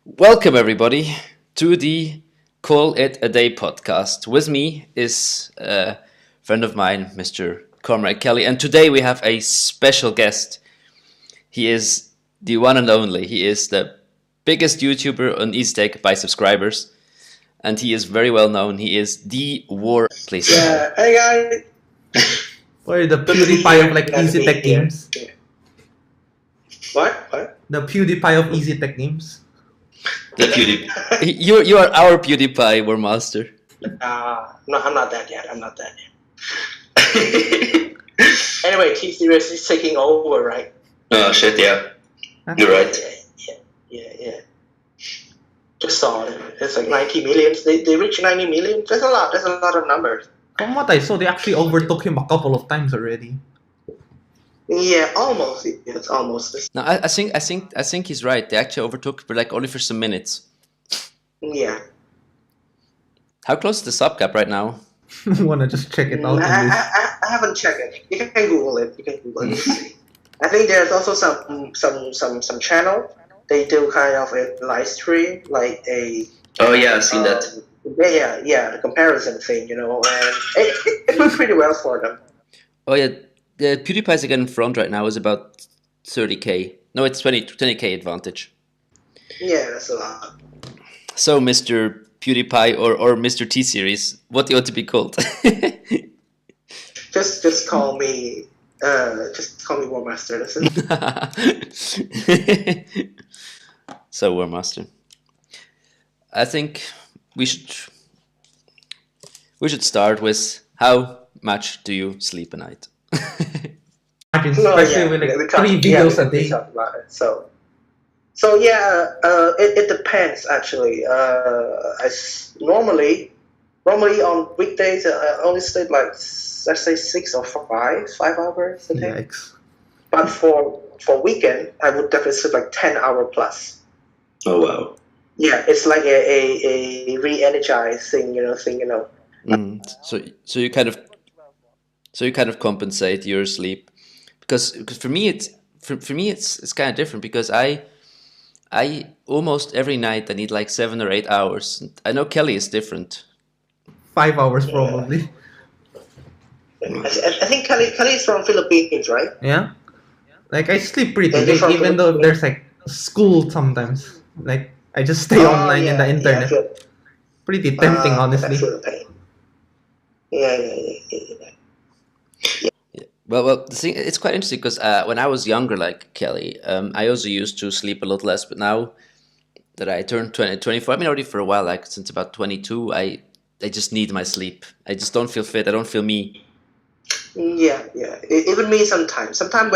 Welcome, everybody, to the Call It a Day podcast. With me is a friend of mine, Mr. Comrade Kelly, and today we have a special guest. He is the one and only. He is the biggest YouTuber on EasyTech by subscribers, and he is very well known. He is the War. Please. Yeah, hey guys. Or the PewDiePie of like Glad to Easy be Tech here. games. Yeah. What? The PewDiePie of Easy Tech games. The PewDiePie. You are our PewDiePie, War Master. No, I'm not that yet. Anyway, T-Series is taking over, right? Oh shit, yeah. You're right. Yeah. Just saw it. It's like 90 million. They reached 90 million. That's a lot of numbers. From what I saw, they actually overtook him a couple of times already. Yeah, almost. It's almost. No, I think he's right. They actually overtook, but like only for some minutes. Yeah. How close is the sub cap right now? Wanna just check it out? I haven't checked it. You can Google it. You see. I think there's also some channel. They do kind of a live stream, like a. Oh yeah, I've seen that. Yeah, the comparison thing, and it went pretty well for them. Oh yeah, the PewDiePie's again in front right now is about 30k. No, it's 20k advantage. Yeah, that's a lot. So, Mr. PewDiePie or Mr. T-Series, what do you want to be called? Just call me War Master. That's it. So, War Master. I think we should start with how much do you sleep a night? Especially with like 3 videos a day. Talk about it. So yeah, it depends actually. Normally on weekdays I only sleep like let's say 6 or 5 hours a day. Yikes. But for weekend I would definitely sleep like 10 hour plus. Oh wow. Yeah, it's like a re-energized thing. So you kind of compensate your sleep because for me it's kind of different because I almost every night I need like 7 or 8 hours. I know Kelly is different. 5 hours probably. I think Kelly is from Philippines, right? Yeah. Like I sleep pretty Yeah, late, from even though there's like school sometimes. Like I just stay online in the internet. Yeah, Pretty tempting, honestly. That's the pain. Yeah. Well, the thing, it's quite interesting because when I was younger, like Kelly, I also used to sleep a lot less. But now that I turned 24, I've been already for a while, like since about 22, I just need my sleep. I just don't feel fit. I don't feel me. Yeah. Even me sometimes. Sometimes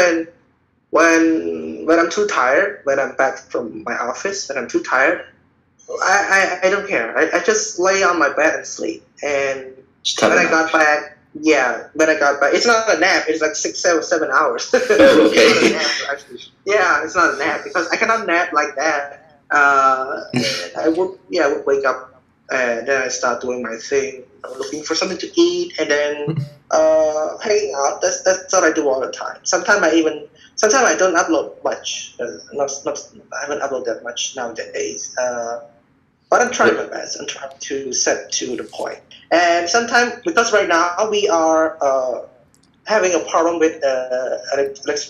when I'm too tired, when I'm back from my office, when I'm too tired, I don't care. I just lay on my bed and sleep. And when I got back, it's not a nap. It's like 6, 7 hours. Okay. It's not a nap, actually. Yeah, it's not a nap because I cannot nap like that. I would wake up and then I start doing my thing, looking for something to eat, and then hanging out. That's what I do all the time. Sometimes I don't upload much. I haven't uploaded that much nowadays. But I'm trying my best. I'm trying to set to the point. And sometimes, because right now we are having a problem with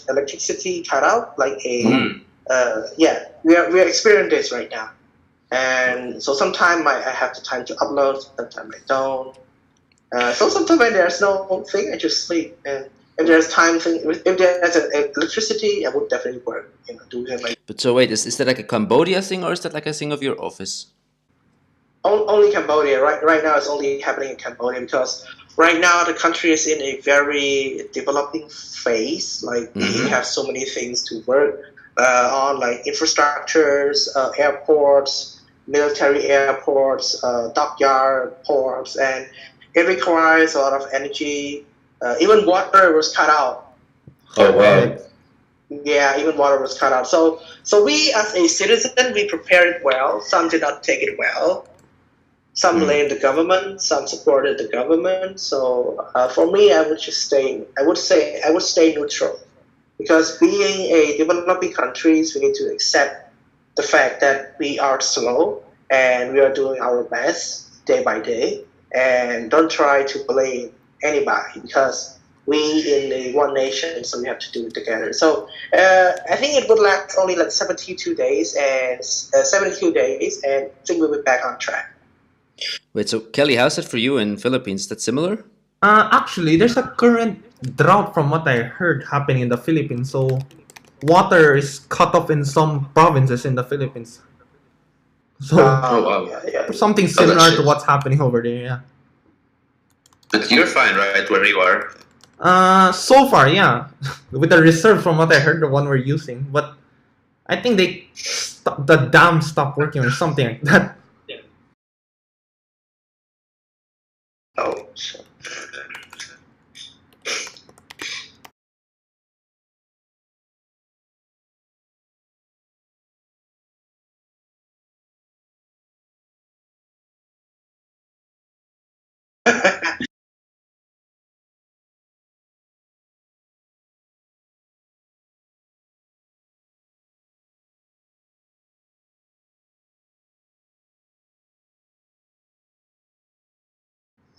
electricity cut out, like we are experiencing this right now. And so sometimes I have the time to upload, sometimes I don't. So sometimes when there's no thing, I just sleep. And if there's if there's electricity, I would definitely work. Do like. But so wait, is that like a Cambodia thing or is that like a thing of your office? Only Cambodia. Right now, it's only happening in Cambodia because right now the country is in a very developing phase. Like we have so many things to work on, like infrastructures, airports, military airports, dockyard ports, and it requires a lot of energy. Even water was cut out. Oh wow. Yeah, even water was cut out. So we as a citizen, we prepared it well. Some did not take it well. Some blamed the government. Some supported the government. So for me, I would stay neutral, because being a developing countries, we need to accept the fact that we are slow and we are doing our best day by day, and don't try to blame anybody because we in the one nation, so we have to do it together. So I think it would last only like 72 days, and 72 days, and I think we'll be back on track. Wait, so Kelly, how's it for you in Philippines? Is that similar? Actually, there's a current drought from what I heard happening in the Philippines. So, water is cut off in some provinces in the Philippines. So, Oh, wow. Yeah. something that's similar to shit. what's happening over there. Yeah. But you're fine, right, where you are? So far, yeah, with the reserve from what I heard, the one we're using, but I think the dam stopped working or something like that. Oh, so.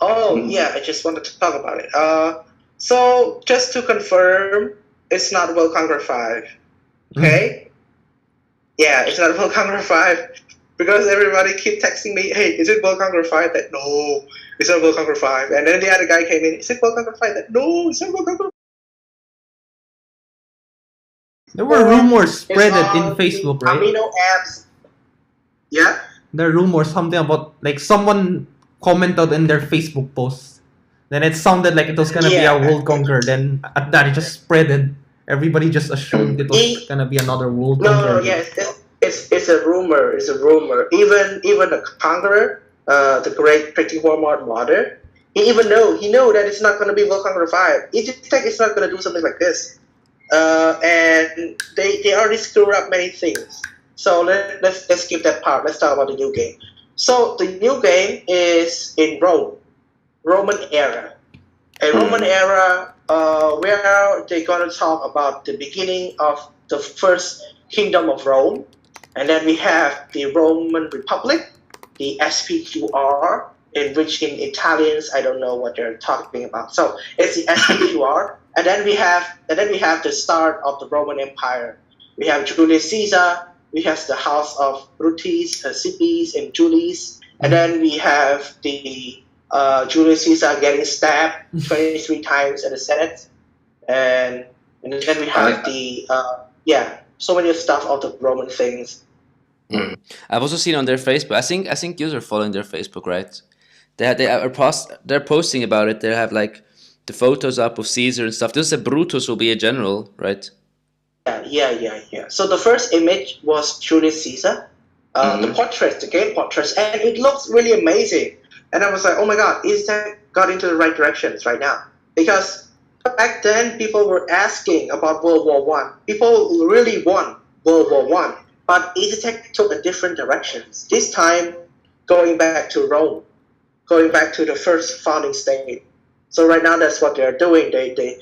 Oh, yeah, I just wanted to talk about it. So just to confirm, it's not World Conquer 5. Okay? Yeah, it's not World Conquer 5. Because everybody keep texting me, hey, is it World Conquer 5? That no, it's not World Conquer 5. And then the other guy came in, is it World Conquer 5? That no, it's not World Conquer 5. There were rumors It's spread on in Facebook, the right? amino apps. Yeah? There are rumors something about like someone commented in their Facebook post. Then it sounded like it was gonna be a Yeah. world conquer. Then at that it just spreaded. Everybody just assumed it was gonna be another world conquer. No, yeah, it's a rumor. It's a rumor. Even the conqueror, the great pretty Walmart modder, he know that it's not going to be World Conqueror 5. EasyTech is not going to do something like this. And they already screw up many things. So let's skip that part. Let's talk about the new game. So the new game is in Roman era. A Roman era where they're going to talk about the beginning of the first kingdom of Rome. And then we have the Roman Republic, the SPQR, in which in Italians I don't know what they're talking about. So it's the SPQR, and then we have the start of the Roman Empire. We have Julius Caesar. We have the house of Brutus, Scipio, and Julius, and then we have the Julius Caesar getting stabbed 23 times in the Senate, and then we have so many stuff of the Roman things. I've also seen on their Facebook. I think you are following their Facebook, right? They're posting about it. They have like the photos up of Caesar and stuff. This is Brutus will be a general, right? Yeah. So the first image was Julius Caesar, the game portraits, and it looks really amazing. And I was like, oh my god, EasyTech got into the right directions right now. Because back then, people were asking about World War One. People really want World War One, but EasyTech took a different direction. This time, going back to Rome, going back to the first founding state. So right now, that's what they're doing. They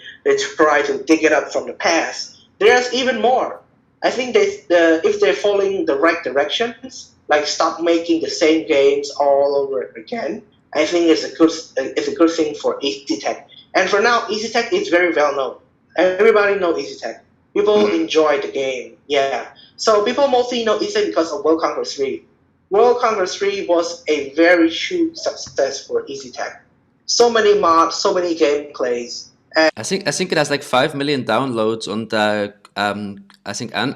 try to dig it up from the past. There's even more. I think if they're following the right directions, like stop making the same games all over again, I think it's a good thing for EasyTech. And for now, EasyTech is very well known. Everybody knows EasyTech. People enjoy the game. Yeah. So people mostly know EasyTech because of World Conquer 3. World Conquer 3 was a very huge success for EasyTech. So many mods, so many gameplays. I think it has like 5 million downloads on the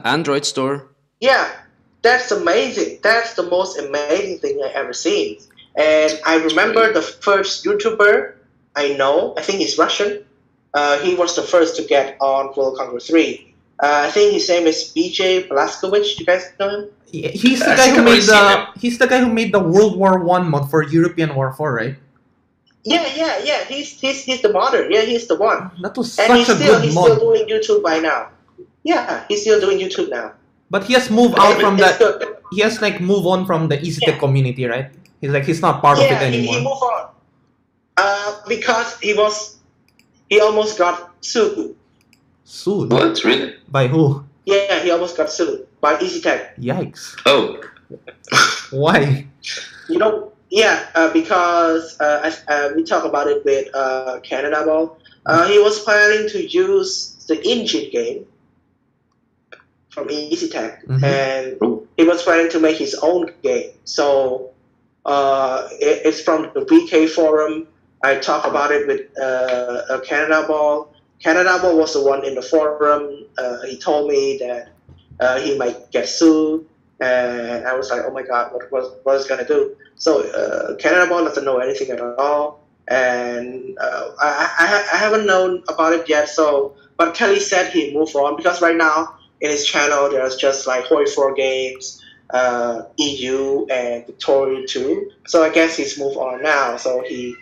Android store. Yeah, that's amazing. That's the most amazing thing I ever seen. And I remember the first YouTuber I know. I think he's Russian. He was the first to get on World Conquer 3. I think his name is BJ Blaskowicz. You guys know him? Yeah, he's the guy who made the World War One mod for European War 4, right? Yeah. He's the modder. Yeah, he's the one. That was And such a good he's mod. still doing YouTube by now. Yeah, he's still doing YouTube now. But he has moved out from It's that. good. He has like moved on from the EasyTech community, right? He's not part of it anymore. He moved on. Because he almost got sued. Sued? What? Really? By who? Yeah, he almost got sued. by EasyTech. Yikes! Oh, Why? Because we talked about it with Canada Ball. He was planning to use the engine game from EasyTech, and he was planning to make his own game. So it's from the VK forum. I talked about it with Canada Ball. Canada Ball was the one in the forum. He told me that he might get sued, and I was like, oh my god, what is gonna do? So Canada Ball doesn't know anything at all, and I haven't known about it yet. So, but Kelly said he moved on because right now in his channel there's just like Hoi 4 games, EU and Victoria too. So I guess he's moved on now. So he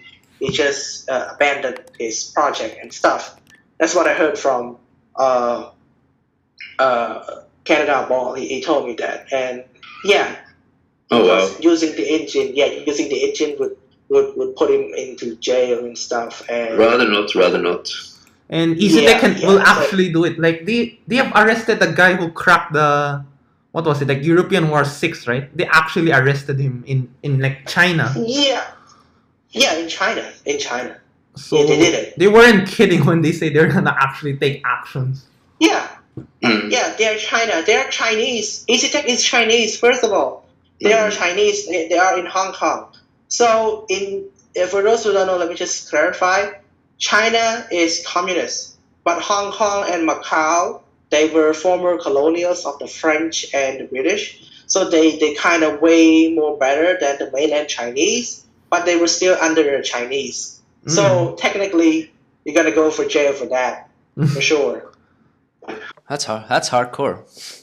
just abandoned his project and stuff. That's what I heard from Canada Ball. He told me that, and yeah, because using the engine would put him into jail and stuff. And rather not. And EasyTech will actually do it. Like they have arrested the guy who cracked the, what was it, like European War 6, right? They actually arrested him in like China. Yeah, in China. So they did it. They weren't kidding when they say they're gonna actually take actions. Yeah. Yeah, they're China. They're Chinese. EasyTech is Chinese, first of all. They are Chinese. They are in Hong Kong. So, for those who don't know, let me just clarify. China is communist, but Hong Kong and Macau, they were former colonials of the French and the British. So they kind of way more better than the mainland Chinese, but they were still under the Chinese. So technically, you gotta go for jail for that, for sure. That's hardcore.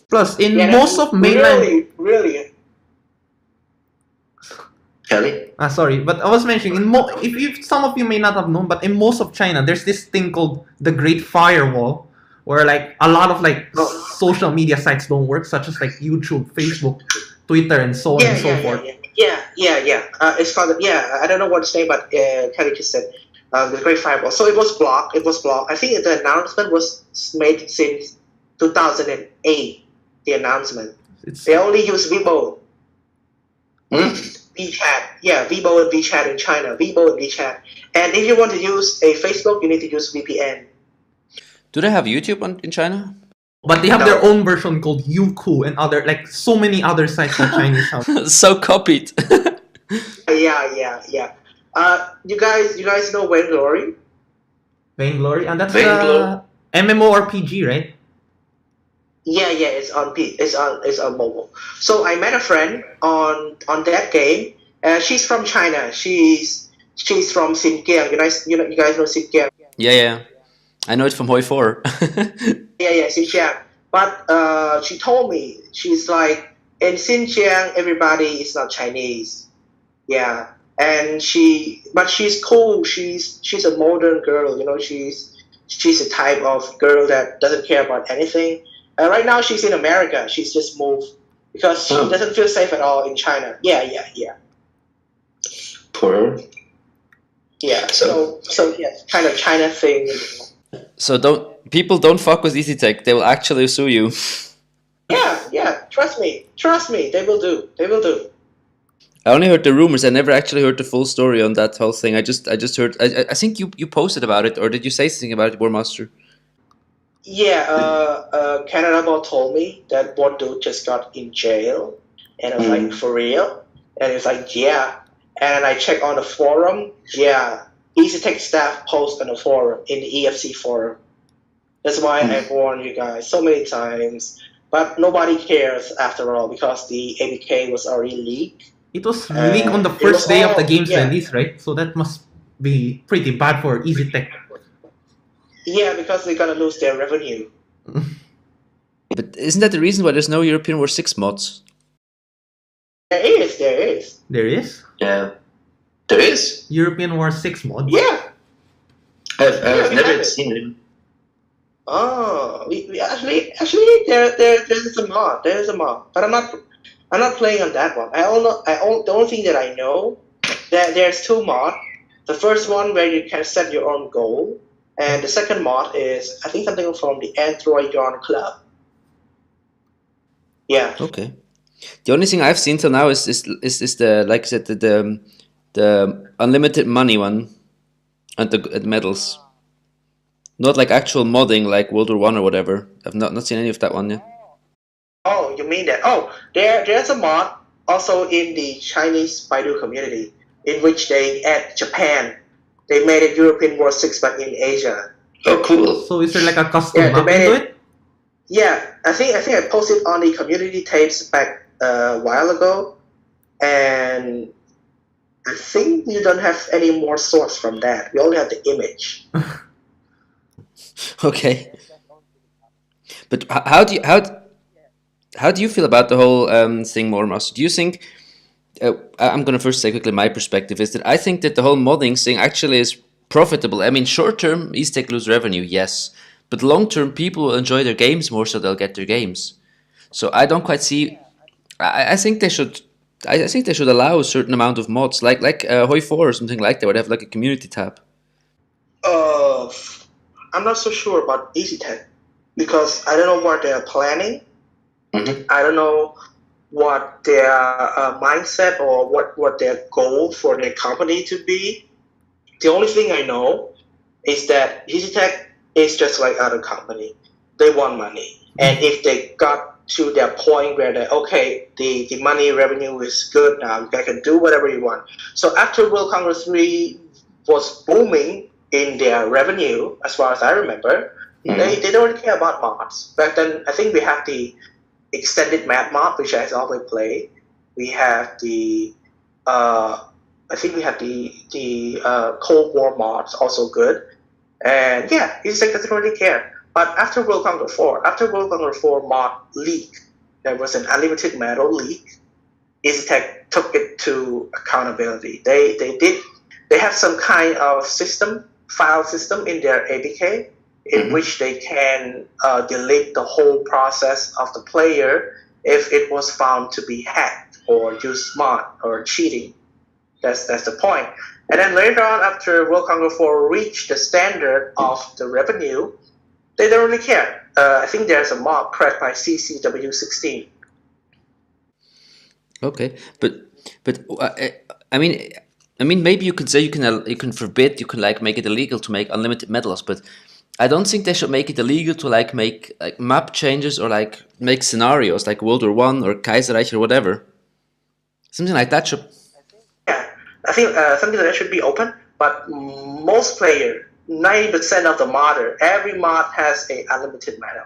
Plus, in most of mainland, really. Kelly? Sorry, but I was mentioning if some of you may not have known, but in most of China, there's this thing called the Great Firewall, where like a lot of like social media sites don't work, such as like YouTube, Facebook, Twitter, and so on and so forth. Yeah. It's called I don't know what its name, but Kelly just said the Great Firewall. So it was blocked. I think the announcement was made since 2008. The announcement. They only use Weibo. WeChat. Yeah, Weibo and WeChat in China. Weibo and WeChat. And if you want to use a Facebook, you need to use VPN. Do they have YouTube in China? But they have their own version called Youku and other, like so many other sites that Chinese have. So copied. Yeah. You guys know Vainglory? Vainglory, and that's the MMORPG, right? Yeah, it's on mobile. So I met a friend on that game. She's from China. She's from Xinjiang. You guys know Xinjiang. Yeah. I know it from Hoi 4. Yeah, Xinjiang. But she told me, she's like, in Xinjiang everybody is not Chinese. Yeah. And but she's cool. She's a modern girl. She's a type of girl that doesn't care about anything. Right now she's in America. She's just moved because she doesn't feel safe at all in China. Yeah. Poor her. Yeah. So yeah, kind of China thing. So people don't fuck with EasyTech. They will actually sue you. Yeah. Trust me. They will do. I only heard the rumors. I never actually heard the full story on that whole thing. I just heard. I think you posted about it, or did you say something about it, Warmaster? Yeah, Canada Ball told me that one dude just got in jail, and I was like, for real? And it's like, yeah. And I checked on the forum, yeah. EasyTech staff post on the forum, in the EFC forum. That's why I've warned you guys so many times. But nobody cares after all, because the ABK was already leaked. It was leaked on the first day of the game's release, right? So that must be pretty bad for EasyTech. Yeah, because they're gonna lose their revenue. But isn't that the reason why there's no European War 6 mods? There is. There is? Yeah. There is? European War 6 mod? Yeah. I've never seen it. Oh, we actually there's a mod. But I'm not playing on that one. The only thing that I know that there's two mods. The first one where you can set your own goal. And the second mod is, I think, something from the Android Yarn Club. Yeah. Okay. The only thing I've seen till now is the, like I said, the unlimited money one and the medals. Not like actual modding like World War One or whatever. I've not seen any of that one yet. Oh, you mean that? Oh, there's a mod also in the Chinese Baidu community in which they add Japan. They made it European War 6 but in Asia. Oh, cool. So is there like a custom Yeah, they map made into it. it? Yeah, I think I posted on the community tapes back a while ago, and I think you don't have any more source from that. We only have the image. Okay. But how do you feel about the whole thing, Mormas? Do you think? I'm gonna first say quickly my perspective is that I think that the whole modding thing actually is profitable. I mean, short term, Eastech lose revenue, yes, but long term, people will enjoy their games more, so they'll get their games. So I don't quite see. I think they should. I think they should allow a certain amount of mods, like Hoi 4 or something like that, where they have like a community tab. Uh, I'm not so sure about EasyTech because I don't know what they're planning. Mhm. I don't know what their mindset or what their goal for their company to be. The only thing I know is that EasyTech is just like other company. They want money. And if they got to their point where they okay, the money revenue is good now, they can do whatever you want. So after World Congress 3 was booming in their revenue, as far as I remember, they don't really care about mods. Back then I think we have the extended map mod, which I always play. We have the I think we have the Cold War mods, also good. And yeah, EasyTech doesn't really care. But after World Conquer 4, after World Conquer 4 mod leak, there was an unlimited metal leak. EasyTech took it to accountability. They have some kind of file system in their APK in which they can delete the whole process of the player if it was found to be hacked or used mod or cheating. That's the point. And then later on, after World Conquer 4 reached the standard of the revenue, they don't really care. I think there's a mod cracked by CCW16. Okay, but I mean, maybe you could say you can forbid, you can like make it illegal to make unlimited medals, but I don't think they should make it illegal to like make like map changes or like make scenarios like World War One or Kaiserreich or whatever. Something like that should. Yeah, I think something like that should be open, but most player, 90% of the modder, every mod has a unlimited medal.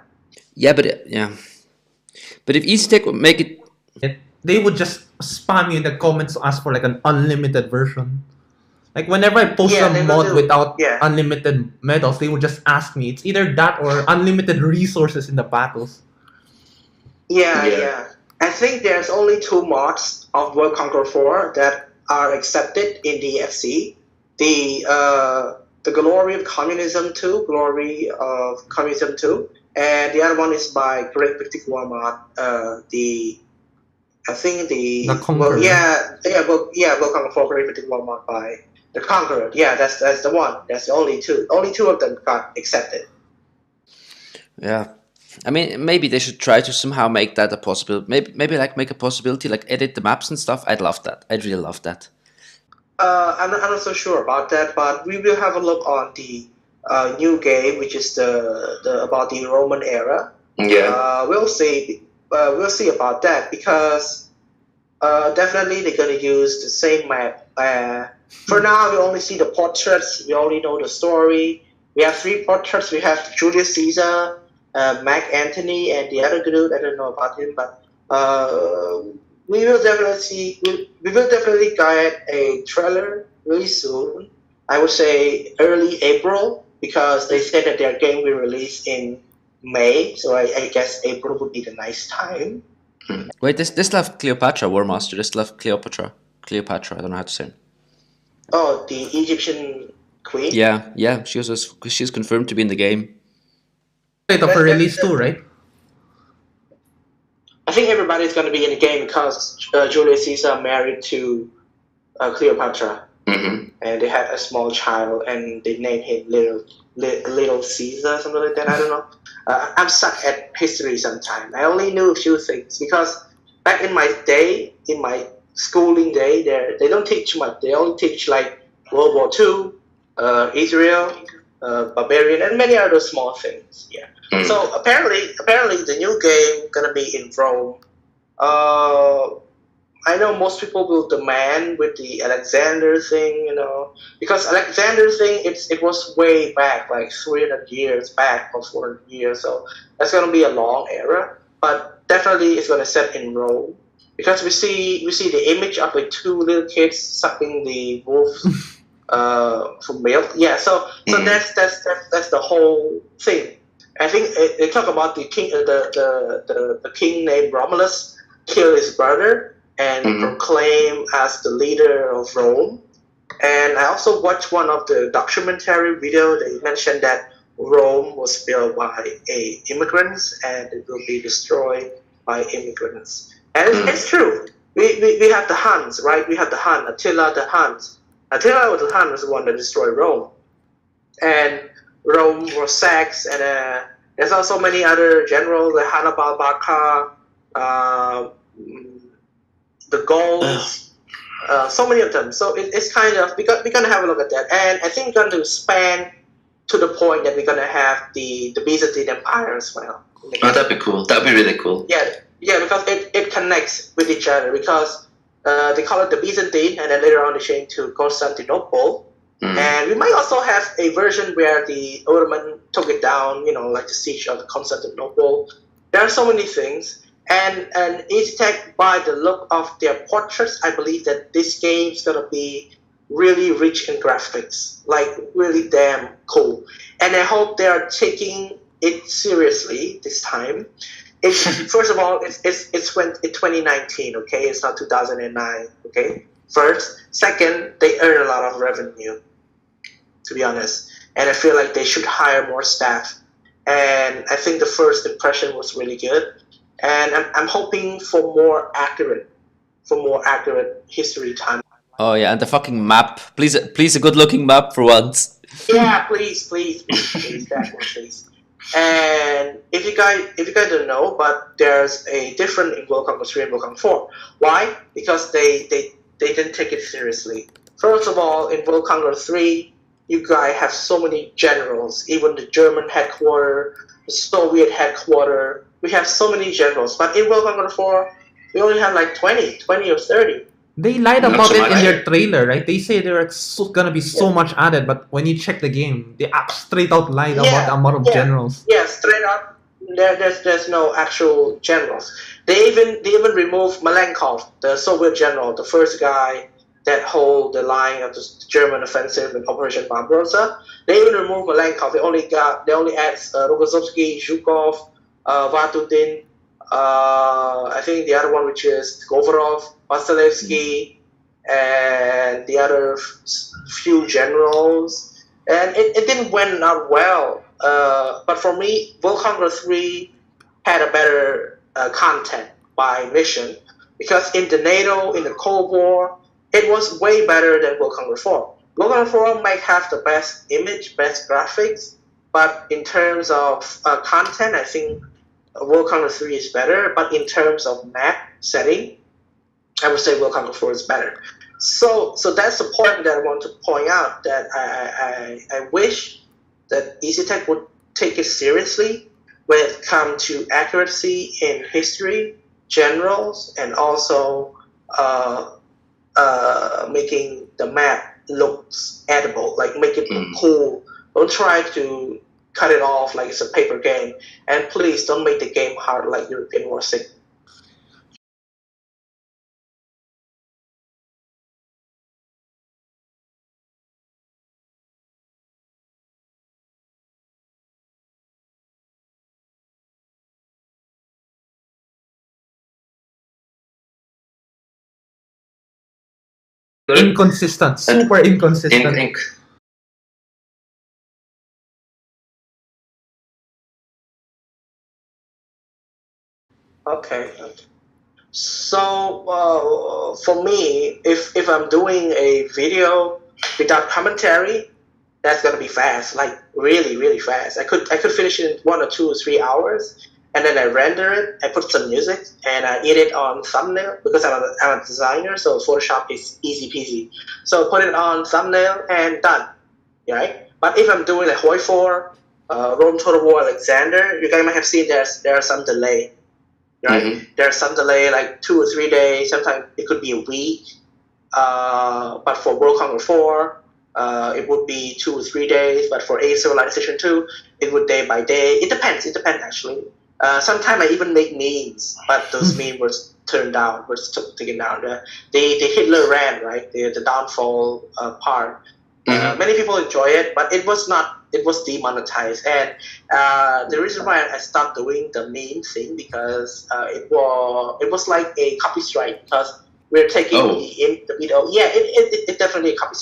Yeah, but if EasyTech would make it. They would just spam you in the comments to ask for like an unlimited version. Like whenever I post Yeah, a they will mod do. without Yeah. unlimited medals, they would just ask me. It's either that or unlimited resources in the battles. Yeah. I think there's only 2 mods of World Conquer 4 that are accepted in the FC. The Glory of Communism 2, Glory of Communism 2, and the other one is by Great British War mod. I think The Conqueror. World Conquer 4 Great British War mod by the Conqueror. Yeah, that's the one. That's the only 2. Only 2 of them got accepted. Yeah, I mean, maybe they should try to somehow make that a possibility. Maybe like make a possibility, like edit the maps and stuff. I'd love that. I'd really love that. I'm not so sure about that, but we will have a look on the new game, which is the about the Roman era. Yeah. We'll see. We'll see about that because definitely they're gonna use the same map. For now, we only see the portraits. We only know the story. We have 3 portraits. We have Julius Caesar, Mark Antony, and the other dude. I don't know about him, but we will definitely get a trailer really soon. I would say early April because they said that their game will release in May, so I guess April would be the nice time. Wait, this left Cleopatra, War Master. This left Cleopatra. Cleopatra. I don't know how to say it. Oh, the Egyptian queen. Yeah. She's confirmed to be in the game. Date of her release too, right? I think everybody's going to be in the game because Julius Caesar married to Cleopatra. Mm-hmm. and they had a small child, and they named him Little Caesar, something like that. I don't know. I'm stuck at history sometimes. I only knew a few things because back in my day, in my schooling day, they don't teach much. They only teach like World War II, Israel, barbarian, and many other small things. Yeah. Mm. So apparently, the new game gonna be in Rome. Uh, I know most people will demand with the Alexander thing, because Alexander thing it was way back, like 300 years back or 400 years, so that's gonna be a long era. But definitely, it's gonna set in Rome because we see the image of like two little kids sucking the wolves for milk. Yeah, so that's the whole thing. I think they talk about the king, the king named Romulus killed his brother and proclaimed as the leader of Rome. And I also watched one of the documentary video. They mentioned that Rome was built by immigrants and it will be destroyed by immigrants. And it's true. We have the Huns, right? We have the Hun, Attila the Huns. Attila the Hun was the one that destroyed Rome. And Rome was sacked, and there's also many other generals, like Hannibal Barca, the Gauls, so many of them. So it's kind of we're gonna have a look at that, and I think we're going to span to the point that we're gonna have the Byzantine Empire as well. Oh, that'd be cool. That'd be really cool. Yeah, because it connects with each other because they call it the Byzantine, and then later on they changed to Constantinople. And we might also have a version where the Ottoman took it down, like the siege of Constantinople. There are so many things. And EasyTech, by the look of their portraits, I believe that this game is going to be really rich in graphics, like really damn cool. And I hope they are taking it seriously this time. First of all, it's 2019, okay? It's not 2009, okay? First. Second, they earn a lot of revenue, to be honest. And I feel like they should hire more staff. And I think the first impression was really good. And I'm hoping for more accurate history time. Oh yeah, and the fucking map. Please, a good-looking map for once. Yeah, please, that one, please. And if you guys don't know, but there's a difference in World Conquer 3 and World Conquer 4. Why? Because they didn't take it seriously. First of all, in World Conquer 3, you guys have so many generals, even the German headquarters, the Soviet headquarters. We have so many generals. But in World Conquer 4, we only have like 20 or 30. They lied Not about so it much. in their trailer, right? They say there's gonna be so much added, but when you check the game, they straight out lied about the amount of generals. Yeah, straight up. There's no actual generals. They even removed Malenkov, the Soviet general, the first guy that hold the line of the German offensive in Operation Barbarossa. They even removed Malenkov. They only add Rokossovsky, Zhukov, Vatutin. I think the other one, which is Govorov, Vasilevsky, and the other few generals. And it didn't went out well. But for me, World Conquer 3 had a better content by mission because in the NATO, in the Cold War, it was way better than World Conquer 4. World Conquer 4 might have the best image, best graphics, but in terms of content, I think World Conquer 3 is better. But in terms of map setting, I would say World Conquer 4 is better. So that's the point that I want to point out, that I wish that EasyTech would take it seriously when it comes to accuracy in history, generals, and also making the map looks edible, like make it look cool. Don't try to cut it off like it's a paper game. And please don't make the game hard like European War 6. Inconsistent, super inconsistent. Okay. So for me, if I'm doing a video without commentary, that's gonna be fast, like really really fast. I could finish it in 1 or 2 or 3 hours, and then I render it. I put some music and I edit on thumbnail because I'm a designer, so Photoshop is easy peasy. So put it on thumbnail and done, right? But if I'm doing like Hoi 4, Rome Total War Alexander, you guys might have seen there's some delay, right? Mhm. There's some delay, like 2 or 3 days. Sometimes it could be a week. But for World Conquer 4, it would be 2 or 3 days. But for A Civilization 2, it would day by day. It depends. It depends actually. Sometimes I even make memes, but those memes were turned down, were taken down. The Hitler rant, right? The downfall part. Many people enjoy it, but it was not. It was demonetized, and the reason why I stopped doing the meme thing because it was like a copy strike because we're taking Oh. the video. Yeah, it definitely a copy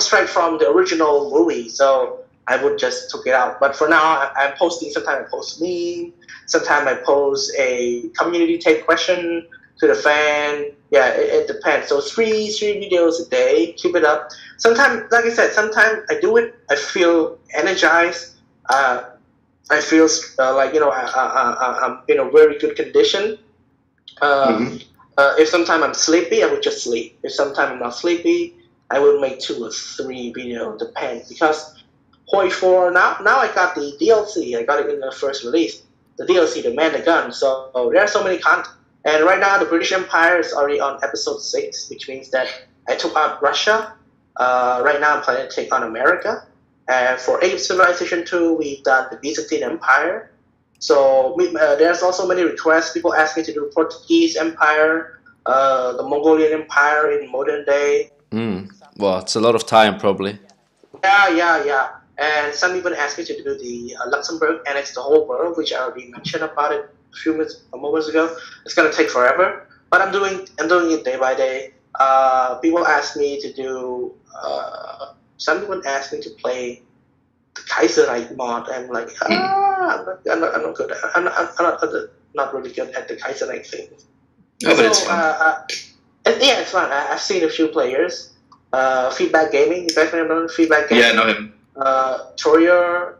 strike from the original movie. So I would just took it out. But for now, I'm posting. Sometimes I post meme. Sometimes I post a community take question to the fan. Yeah, it depends. So three videos a day. Keep it up. Sometimes, like I said, sometimes I do it. I feel energized. I feel like I'm in a very good condition. Mhm. If sometimes I'm sleepy, I would just sleep. If sometimes I'm not sleepy, I would make 2 or 3 videos. Depends because Hoi 4 now I got the DLC. I got it in the first release. The DLC, the Man the Gun. So there are so many content. And right now the British Empire is already on episode 6, which means that I took out Russia. Right now I'm planning to take on America. And for Age of Civilization 2, we've done the Byzantine Empire. So there's also many requests. People ask me to do Portuguese Empire, the Mongolian Empire in modern day. Well, it's a lot of time probably. Yeah. And some even asked me to do the Luxembourg annex the whole world, which I already mentioned about it a moments ago. It's gonna take forever, but I'm doing it day by day. People ask me to do. Some even asked me to play the Kaiserreich mod. I'm like, I'm not good. I'm not really good at the Kaiserreich thing. Oh, but it's fun. Yeah, it's fun. I've seen a few players. Feedback Gaming. You guys remember Feedback Gaming? Yeah, I know him. Troyer.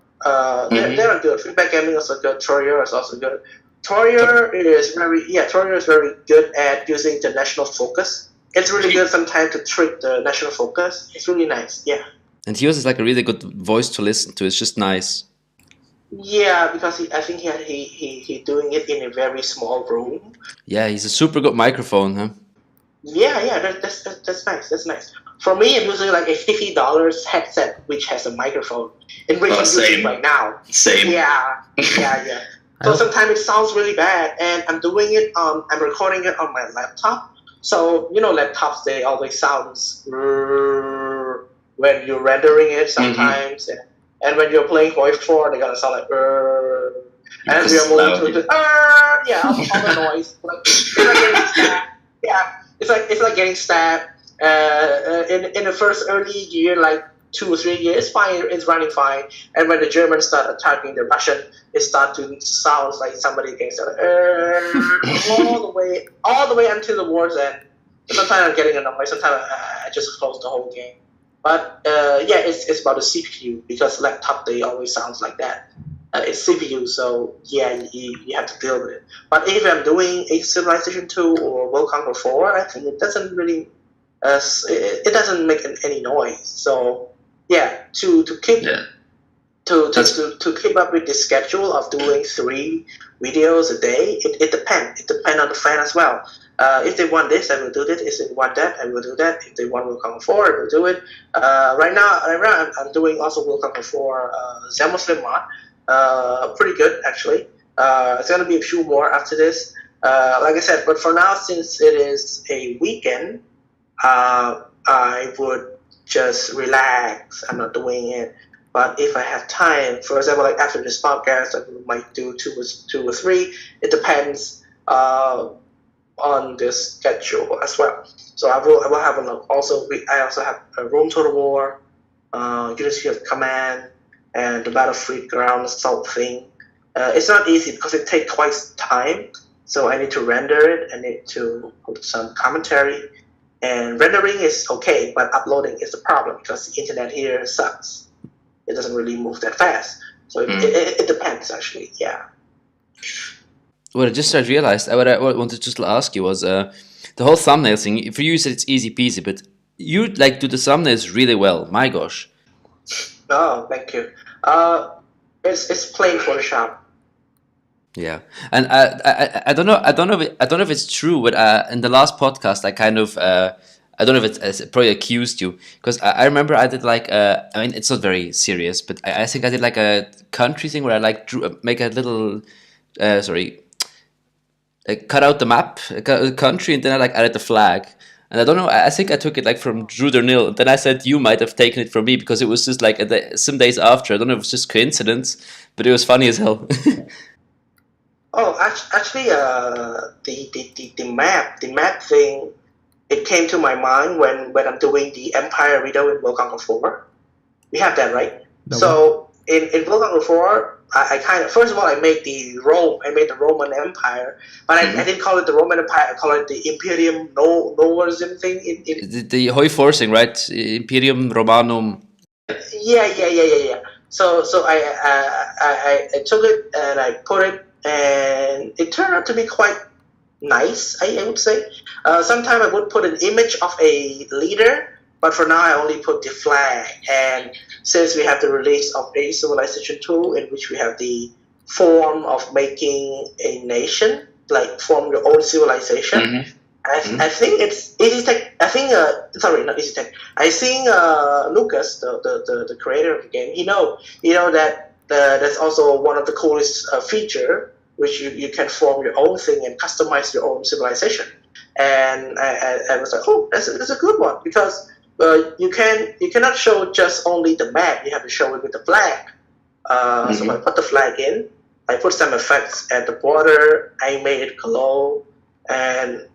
They're good. Feedback Gaming is also good. Troyer is also good. Troyer is very good at using the national focus. It's really good sometimes to trick the national focus. It's really nice. Yeah. And he has like a really good voice to listen to. It's just nice. Yeah, because I think he doing it in a very small room. Yeah, he's a super good microphone, huh? Yeah, that's nice. That's nice. For me, I'm using like a $50 headset which has a microphone, in which I'm using same. right now. Same. Yeah. So sometimes it sounds really bad, and I'm doing it. I'm recording it on my laptop. So laptops they always sounds when you're rendering it sometimes, and when you're playing Hoi 4, they're gonna sound like and we're moving to all the noise. It's like getting stabbed. Yeah, it's like getting stabbed. In the first early year, like 2 or 3 years, fine, it's running fine. And when the Germans start attacking the Russian, it starts to sound like somebody getting all the way until the war's end. Sometimes I'm getting annoyed. Sometimes I just close the whole game. But it's about the CPU because laptop they always sounds like that. It's CPU, so yeah, you have to deal with it. But if I'm doing Age of Civilization 2 or World Conquer 4, I think it doesn't really, it doesn't make any noise. So yeah, to keep to keep up with the schedule of doing 3 videos a day, it depends. It depends on the fan as well. If they want this, I will do this. If they want that, I will do that. If they want World Conquer 4, I will do it. Right now, I'm doing also World Conquer 4 Muslim mod. Pretty good actually. It's gonna be a few more after this. Like I said, but for now, since it is a weekend, I would just relax. I'm not doing it. But if I have time, for example, like after this podcast, I might do 2 or 3. It depends on the schedule as well. So I will have a look. Also, I also have a Rome Total War, Unity of Command, and the Battlefield Ground Assault thing. It's not easy because it takes twice time. So I need to render it. I need to put some commentary. And rendering is okay, but uploading is the problem because the internet here sucks. It doesn't really move that fast. So it depends, actually. Yeah. What I realized, what I wanted to just ask you was the whole thumbnail thing. For you, you said it's easy peasy, but you like do the thumbnails really well. My gosh. Oh, thank you. It's plain Photoshop. Yeah, and I don't know if it's true, but in the last podcast I kind of I don't know if it's probably accused you because I remember I did like I mean it's not very serious, but I think I did like a country thing where I like make a little cut out the map country and then I like added the flag. And I don't know. I think I took it like from Drew Nil. And then I said you might have taken it from me because it was just like some days after. I don't know if it was just coincidence, but it was funny as hell. Oh, actually, the map thing, it came to my mind when I'm doing the Empire video in World Conquer 4. We have that, right? So in World Conquer 4, I kind of, first of all, I made the Roman Empire, but I didn't call it the Roman Empire. I call it the Imperium Novarum thing. The Hoi forcing, right? Imperium Romanum. Yeah. So I took it and I put it, and it turned out to be quite nice, I would say. Sometimes I would put an image of a leader, but for now I only put the flag. And since we have the release of a civilization tool in which we have the form of making a nation, like form your own civilization, I think it's Easy Tech. I think sorry, not Easy Tech. I think Lucas, the creator of the game, he know that that's also one of the coolest feature, which you can form your own thing and customize your own civilization. And I was like, oh, that's a good one because you cannot show just only the map. You have to show it with the flag. So I put the flag in. I put some effects at the border. I made it glow and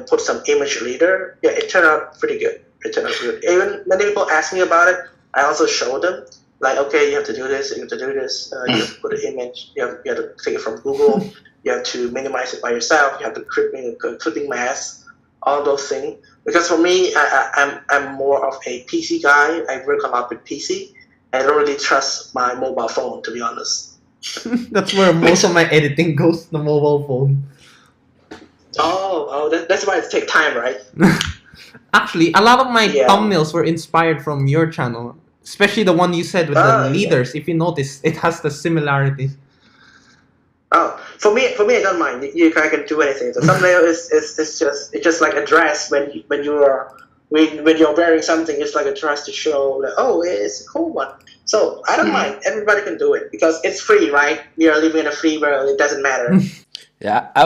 put some image leader. Yeah, it turned out pretty good. Even many people ask me about it. I also show them. Like, okay, you have to do this, you have to do this, you have to put an image, you have to take it from Google, you have to minimize it by yourself, you have to clipping mask, all those things. Because for me, I'm more of a PC guy. I work a lot with PC. I don't really trust my mobile phone, to be honest. That's where most of my editing goes, the mobile phone. That's why it takes time, right? Actually, a lot of my thumbnails were inspired from your channel. Especially the one you said with the leaders. Yeah. If you notice, it has the similarities. Oh, for me, I don't mind. You can do anything. The thumbnail is just like a dress when you're wearing something. It's like a dress to show that it's a cool one. So I don't mind. Everybody can do it because it's free, right? We are living in a free world. It doesn't matter. Yeah, I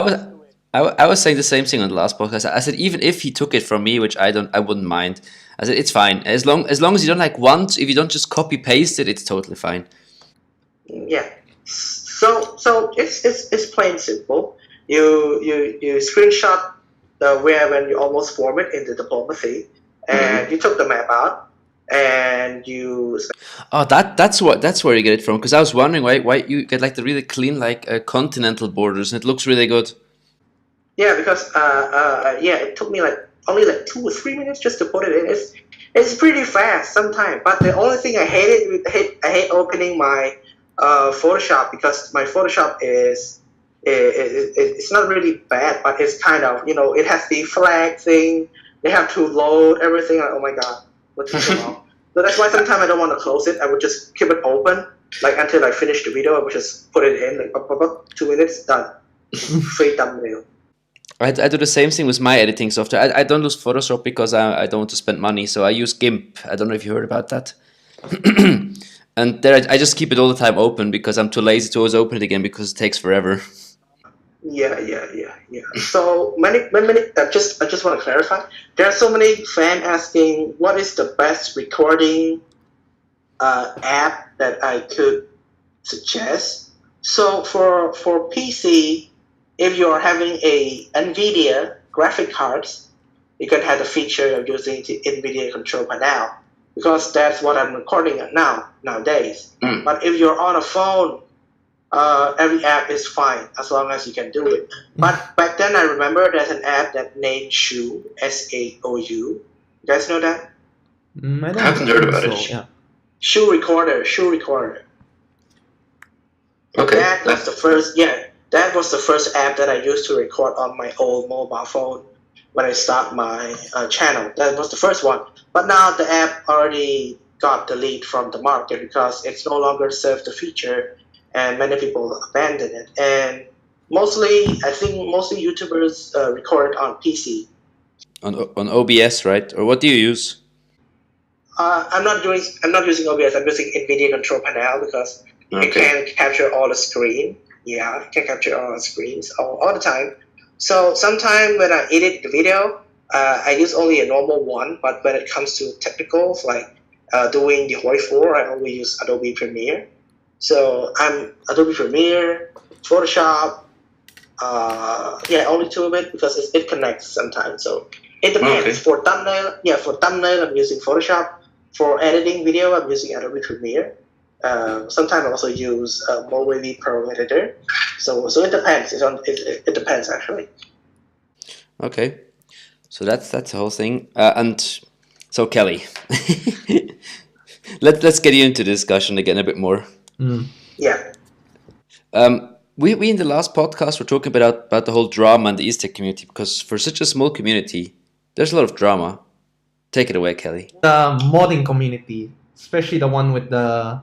was saying the same thing on the last podcast. I said even if he took it from me, which I wouldn't mind. I said it's fine as long as you don't if you don't just copy paste it, it's totally fine. Yeah. So it's plain simple. You screenshot when you almost form it in the diplomacy, and you took the map out, and you. Oh, that's where you get it from. Because I was wondering why you get like the really clean continental borders, and it looks really good. Yeah, because it took me only 2 or 3 minutes just to put it in. It's pretty fast sometimes. But the only thing I hate opening my Photoshop because my Photoshop it's not really bad, but it's kind of it has the flag thing. They have to load everything. Oh my god, what's going on? So that's why sometimes I don't want to close it. I would just keep it open until I finish the video. I would just put it in 2 minutes done. Free thumbnail. I do the same thing with my editing software. I don't use Photoshop because I don't want to spend money, so I use GIMP. I don't know if you heard about that. And there I just keep it all the time open because I'm too lazy to always open it again because it takes forever. Yeah. So many. I just want to clarify. There are so many fans asking what is the best recording app that I could suggest. So for PC. If you're having a NVIDIA graphic cards, you can have the feature of using the NVIDIA control panel because that's what I'm recording at nowadays. But if you're on a phone, every app is fine as long as you can do it. But back then, I remember there's an app that named Shoo, Saou. You guys know that? I don't Haven't heard think about it. so. Yeah. Shoe recorder. Okay. That was the first. Yeah, that was the first app that I used to record on my old mobile phone when I start my channel. That was the first one. But now the app already got deleted from the market because it's no longer serves the feature, and many people abandoned it. And I think mostly YouTubers record on PC. On OBS, right? Or what do you use? I'm not using OBS. I'm using NVIDIA Control Panel because it can capture all the screen. Yeah, it can capture all the screens all the time. So sometimes when I edit the video, I use only a normal one. But when it comes to technicals like doing the voiceover, I only use Adobe Premiere. So I'm Adobe Premiere, Photoshop. Only two of it because it connects sometimes. So it depends. Okay. For thumbnail, I'm using Photoshop. For editing video, I'm using Adobe Premiere. Sometimes I also use Movie Pro Editor. So it depends. It depends actually. Okay, so that's the whole thing. And so Kelly, let's get you into discussion again a bit more. Yeah. We in the last podcast were talking about the whole drama in the East community because for such a small community, there's a lot of drama. Take it away, Kelly. The modding community, especially the one with the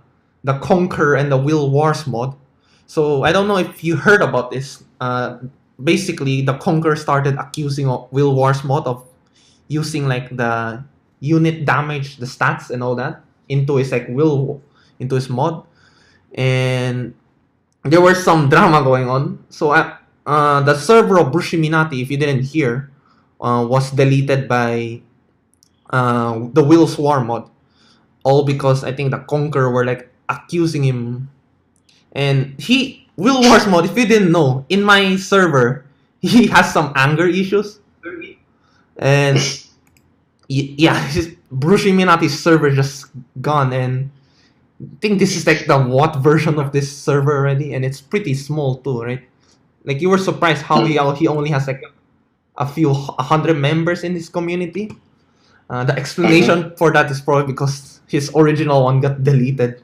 Conquer and the Will Wars mod. So I don't know if you heard about this. Basically, the Conquer started accusing Will Wars mod of using like the unit damage, the stats and all that into his into his mod, and there was some drama going on. So the server of Brushiminati, if you didn't hear, was deleted by the Will's War mod, all because I think the Conqueror were like accusing him, and Will Wars mod, if you didn't know, in my server he has some anger issues, and his Brushiminati's server just gone, and I think this is like the what version of this server already, and it's pretty small too, right? Like you were surprised how he only has like a few 100 members in his community. The explanation for that is probably because his original one got deleted.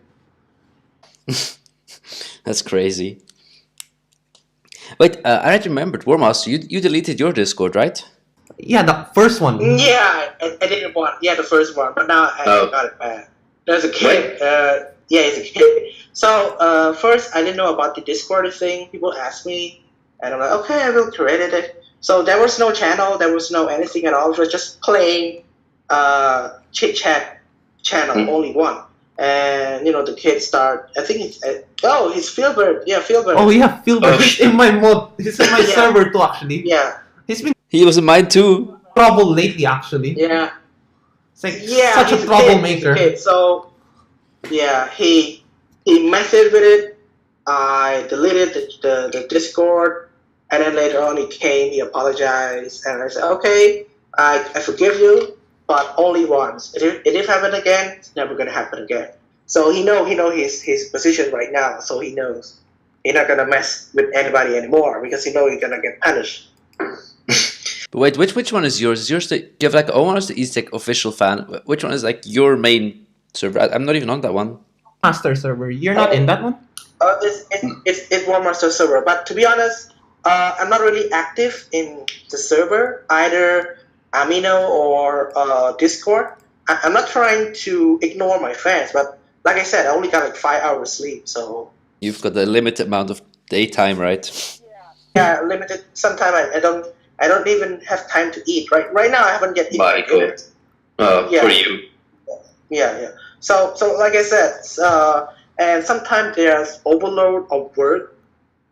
That's crazy. Wait, I remembered, War Master, you deleted your Discord, right? Yeah, the first one. Yeah, I didn't want. Yeah, the first one, but now I got it back. There's a kid. He's a kid. So first, I didn't know about the Discord thing. People asked me, and I'm like, okay, I will create it. So there was no channel. There was no anything at all. It was just plain chit chat channel, only one. And the kids start. I think it's he's Philbert. Yeah, Philbert. Oh yeah, Philbert. He's in my mod. He's in my server too, actually. Yeah. He was in mine too. Trouble lately, actually. Yeah. It's like such a troublemaker. Kid. So yeah, he messed with it. I deleted the Discord, and then later on he came. He apologized, and I said, okay, I forgive you, but only once. If happen again, it's never gonna happen again. So he know his position right now. So he knows he's not gonna mess with anybody anymore because he know he's gonna get punished. But wait, which one is yours? Is yours do you have like one is the Eastec official fan? Which one is like your main server? I'm not even on that one. Master server. You're not in that one? It's War Master server. But to be honest, I'm not really active in the server, either Amino or Discord. I'm not trying to ignore my fans, but like I said, I only got like 5 hours sleep, so You've got a limited amount of daytime, right? yeah, limited. Sometimes I don't even have time to eat. Right now, I haven't yet eaten dinner. For you. Yeah. So like I said, and sometimes there's overload of work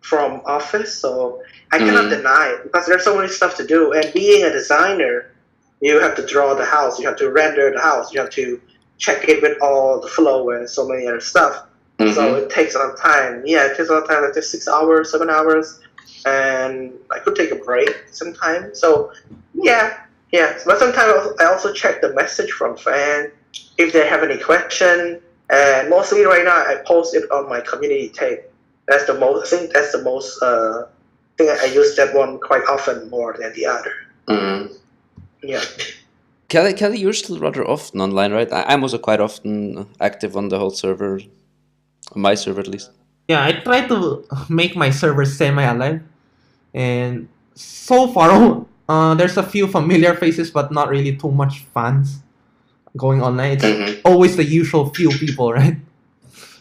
from office, so I cannot deny it because there's so many stuff to do. And being a designer, you have to draw the house, you have to render the house, you have to check it with all the flow and so many other stuff. So it takes a lot of time. Yeah, it takes a lot of time. Like 6 hours, 7 hours, and I could take a break sometime. So yeah. But sometimes I also check the message from fans if they have any question. And mostly right now I post it on my community tab. That's the most. I think that's the most. Thing I use that one quite often more than the other. Mm-hmm. Yeah. Kelly, you're still rather often online, right? I'm also quite often active on the whole server, on my server at least. Yeah, I try to make my server semi-alive, and so far, there's a few familiar faces, but not really too much fans going online. It's Mm-hmm. always the usual few people, right?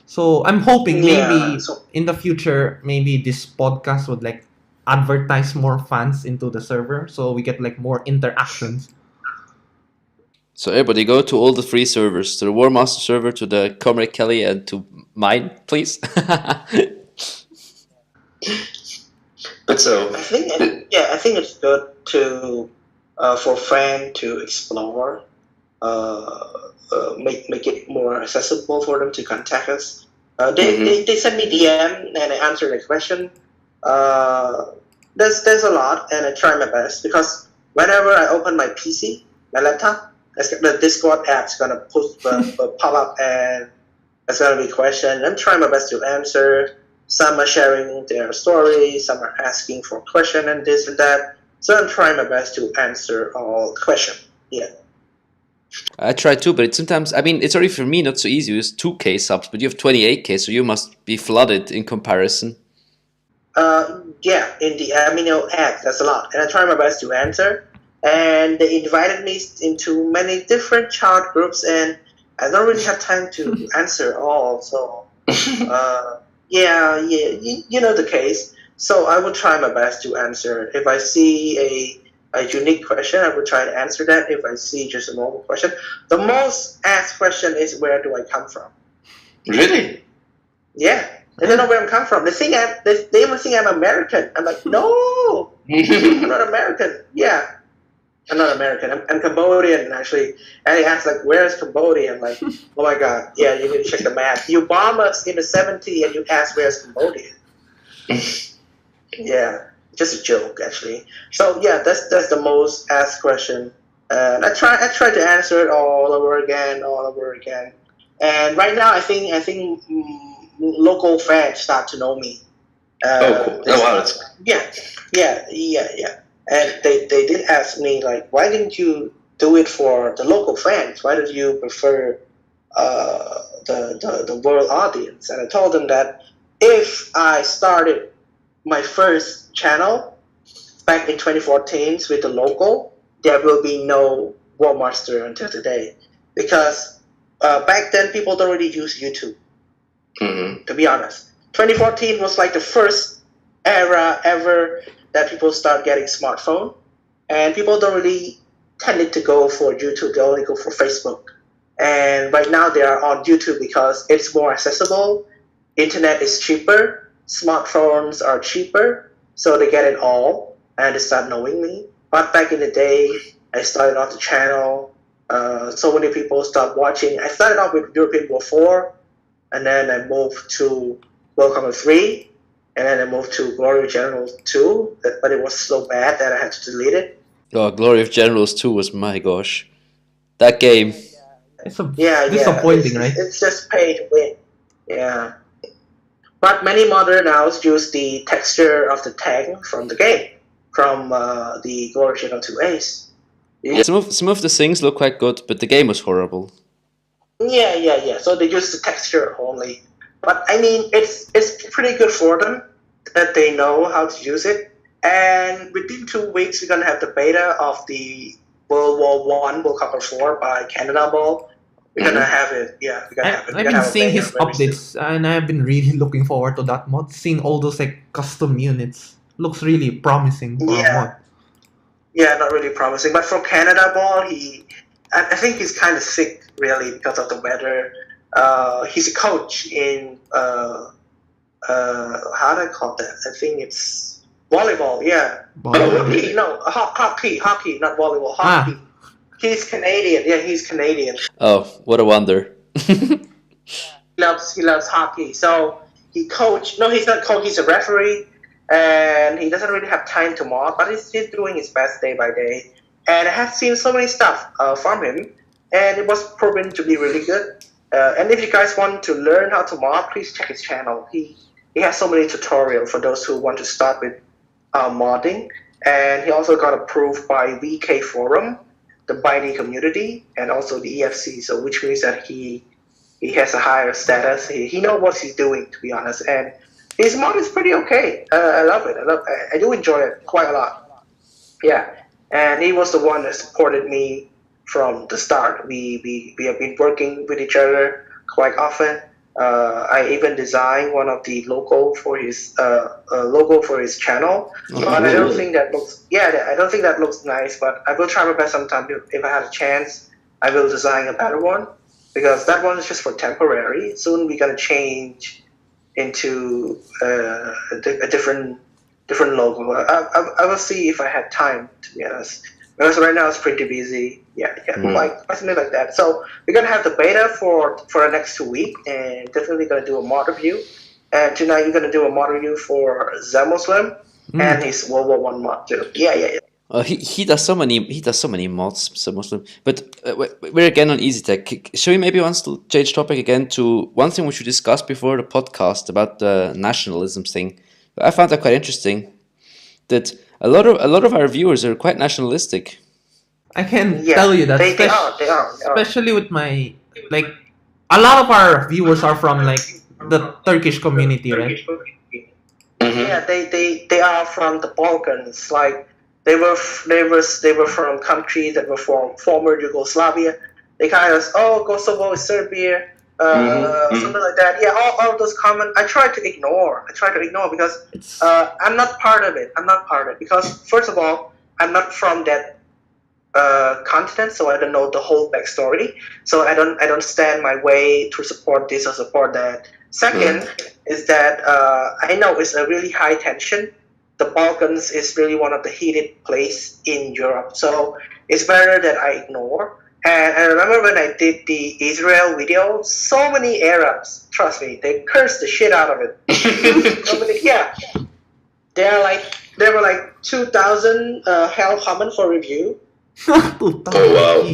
So I'm hoping Yeah. maybe So in the future, maybe this podcast would like advertise more fans into the server, so we get like more interactions. So everybody go to all the three servers, to the War Master server, to the Comrade Kelly, and to mine, please. But so, I think I think it's good to for fans to explore, make it more accessible for them to contact us. They send me DM and I answer the question. Uh, there's a lot and I try my best because whenever I open my PC, my laptop, the Discord app's gonna pop up and there's gonna be question. I'm trying my best to answer. Some are sharing their stories, some are asking for question and this and that. So I'm trying my best to answer all question. Yeah. I try too, but sometimes, I mean, it's already for me not so easy. It's 2K subs, but you have 28K, so you must be flooded in comparison. Yeah, in the amino act, that's a lot. And I try my best to answer. And they invited me into many different chat groups, and I don't really have time to answer all. So, yeah, you know the case. So I will try my best to answer. If I see a unique question, I will try to answer that. If I see just a normal question, the most asked question is where do I come from? really? Yeah, they don't know where I'm come from. They even think I'm American. I'm like, no, I'm not American. Yeah, I'm not American. I'm Cambodian actually. And he asked like, where is Cambodia? I'm like, oh my god, yeah, you need to check the map. You bomb us in the '70s and you ask where's Cambodia? Yeah, just a joke actually. So yeah, that's the most asked question. And I try to answer it all over again. And right now, I think local fans start to know me. Oh, cool. They Oh, wow. start- yeah. And they did ask me like, why didn't you do it for the local fans? Why did you prefer the world audience? And I told them that if I started my first channel back in 2014 with the local, there will be no War Master until today because back then people don't really use YouTube. Mm-hmm. To be honest, 2014 was like the first era ever that people start getting smartphone, and people don't really tended to go for YouTube. They only go for Facebook. And right now they are on YouTube because it's more accessible. Internet is cheaper. Smartphones are cheaper, so they get it all, and they start knowing me. But back in the day, I started off the channel. So many people stopped watching. I started off with European War 4, and then I moved to World Combat 3, and then I moved to Glory of Generals 2, but it was so bad that I had to delete it. Oh, Glory of Generals 2 was, my gosh. That game. It's a Yeah, disappointing, it's, right? It's just pay to win. Yeah. But many modern now use the texture of the tank from the game, from the Glory of General 2 Ace. Some of the things look quite good, but the game was horrible. Yeah. So they use the texture only. But I mean, it's pretty good for them that they know how to use it. And within 2 weeks, we're gonna have the beta of the World War One, World Cup 4 by Canada Ball. We're gonna have it. Yeah, we're gonna have it. I've been seeing his updates, and I've been really looking forward to that mod. Seeing all those like custom units looks really promising for a mod. Yeah, not really promising. But for Canada Ball, I think he's kind of sick really because of the weather. He's a coach in how do I call that? I think it's volleyball. Yeah, hockey, not volleyball. Hockey. He's Canadian. Yeah, he's Canadian. Oh, what a wonder. He loves hockey. So he coach. No, he's not coach. He's a referee, and he doesn't really have time to mod, but he's doing his best day by day. And I have seen so many stuff from him, and it was proven to be really good. And if you guys want to learn how to mod, please check his channel. he has so many tutorials for those who want to start with modding, and he also got approved by VK Forum, the Bindy community, and also the EFC. So which means that he has a higher status. He knows what he's doing, to be honest, and his mod is pretty okay. I love it. I do enjoy it quite a lot. Yeah, and he was the one that supported me from the start. We have been working with each other quite often. I even designed one of the logo for his channel, but I don't think that looks. Yeah, I don't think that looks nice. But I will try my best sometime. If I have a chance, I will design a better one, because that one is just for temporary. Soon we're gonna change into a different logo. I will see if I had time, to be honest. Because right now it's pretty busy. Yeah, like something like that. So we're gonna have the beta for the next 2 weeks, and definitely gonna do a mod review. And tonight we're gonna do a mod review for Muslim and his World War One mod too. Yeah. He does so many mods, so Muslim. But we're again on Easy Tech. Should we maybe once to change topic again to one thing we should discuss before the podcast about the nationalism thing? I found that quite interesting. That a lot of our viewers are quite nationalistic. I can tell you that. They are. Especially with my a lot of our viewers are from the Turkish community, right? Yeah, they are from the Balkans. Like they were from countries that were from former Yugoslavia. They kind of Kosovo is Serbia, something like that. Yeah, all of those comments I try to ignore. Because I'm not part of it. Because first of all, I'm not from that continent, so I don't know the whole backstory. So I don't stand my way to support this or support that. Second is that I know it's a really high tension. The Balkans is really one of the heated place in Europe, so it's better that I ignore. And I remember when I did the Israel video, so many Arabs, trust me, they cursed the shit out of it. There were like 2,000 hell comment for review. 2,000. Oh, wow.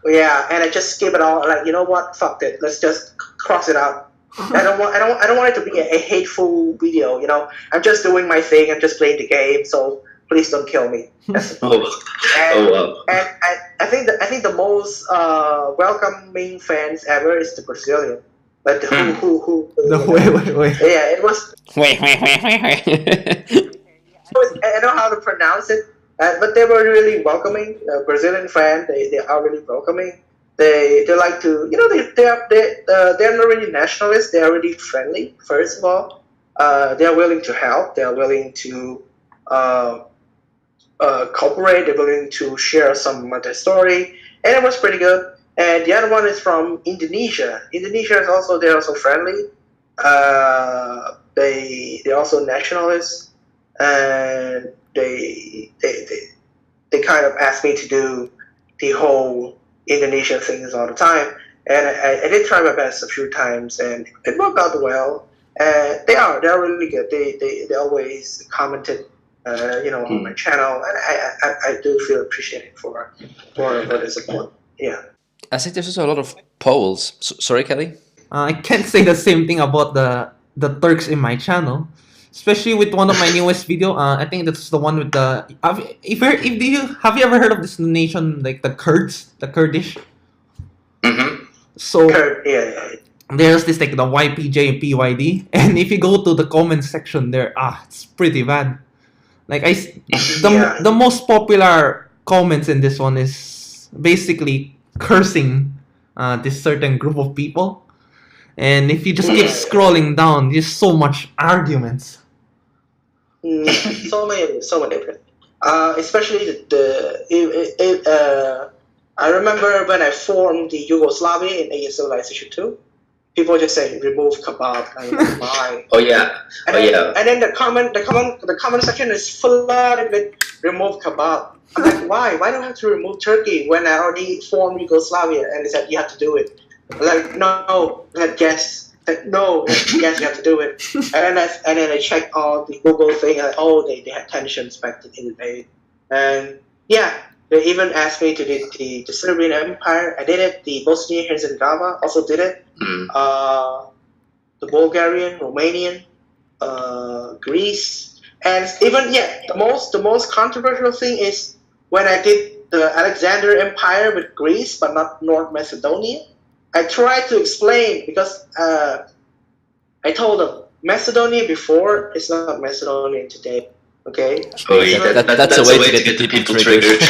Yeah, and I just skip it all. Like, you know what? Fuck it. Let's just cross it out. I don't want it to be a hateful video. You know, I'm just doing my thing. I'm just playing the game. So please don't kill me. Wow. And I think the most welcoming fans ever is the Brazilian. But who? Wait. Yeah, it was. Wait. I don't know how to pronounce it, but they were really welcoming. Brazilian fans, they are really welcoming. They like to, you know, they're not really nationalists. They are really friendly. First of all, they are willing to help. They are willing to cooperate. They're willing to share some of their story, and it was pretty good. And the other one is from Indonesia. Indonesia is also friendly. They're also nationalists, and they kind of asked me to do the whole Indonesian things all the time, and I did try my best a few times, and it worked out well. They're really good. They always commented, on my channel, and I do feel appreciated for the support. Yeah. I think there's also a lot of polls. Sorry, Kelly? I can't say the same thing about the Turks in my channel, especially with one of my newest video. I think that's the one with the. Have you ever heard of this nation, like the Kurds, the Kurdish? Mm-hmm. So yeah. There's this like the YPJ and PYD, and if you go to the comment section there, it's pretty bad. Like the most popular comments in this one is basically cursing this certain group of people. And if you just keep scrolling down, there's so much arguments. So many. Especially I remember when I formed the Yugoslavia in Age of Civilization 2, people just say remove kebab. Why? And then the comment section is flooded with remove kebab. I'm like, why? Why do I have to remove Turkey when I already formed Yugoslavia? And they said you have to do it. Like, no, yes. Like, no, yes, you have to do it. And then I checked all the Google thing. Like, they had tensions back in the day. And yeah, they even asked me to do the Serbian Empire. I did it. The Bosnian Herzegovina also did it. The Bulgarian, Romanian, Greece, and even the most controversial thing is when I did the Alexander Empire with Greece, but not North Macedonia. I tried to explain because I told them Macedonia before is not Macedonia today. Okay. Oh yeah, that's a way to get the people triggered.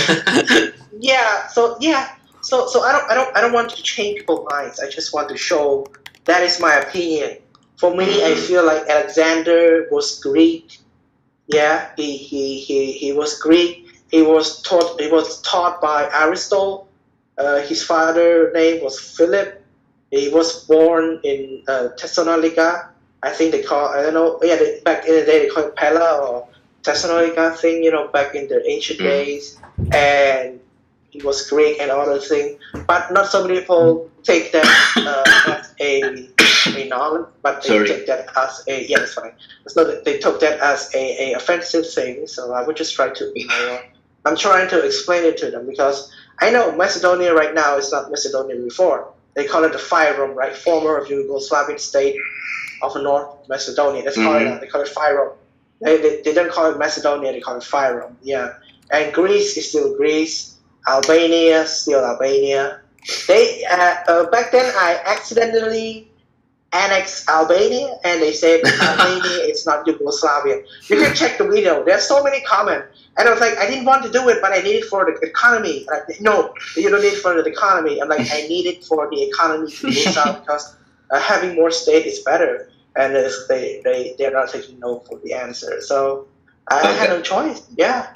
So I don't want to change people's minds. I just want to show that is my opinion. For me, I feel like Alexander was Greek. Yeah, he was Greek. He was taught by Aristotle. His father name was Philip. He was born in Thessalonica. I think they call, I don't know. Yeah, back in the day they call it Pella or Thessalonica thing. Back in the ancient days, and he was Greek and other thing. But not so many people take that as a knowledge, but they take that as that's fine. It's not, they took that as a offensive thing. So I would just try to I'm trying to explain it to them because I know Macedonia right now is not Macedonia before. They call it the Fyrom, right? Former Yugoslavian state of North Macedonia. That's called it. They call it Fyrom. They don't call it Macedonia. They call it Fyrom. Yeah. And Greece is still Greece. Albania still Albania. They back then I accidentally annexed Albania, and they said Albania is not Yugoslavia. You can check the video. There's so many comments. And I was like, I didn't want to do it, but I need it for the economy. Like, no, you don't need it for the economy. I'm like, I need it for the economy to move out because having more state is better. And they're not taking no for the answer. So I had no choice. Yeah.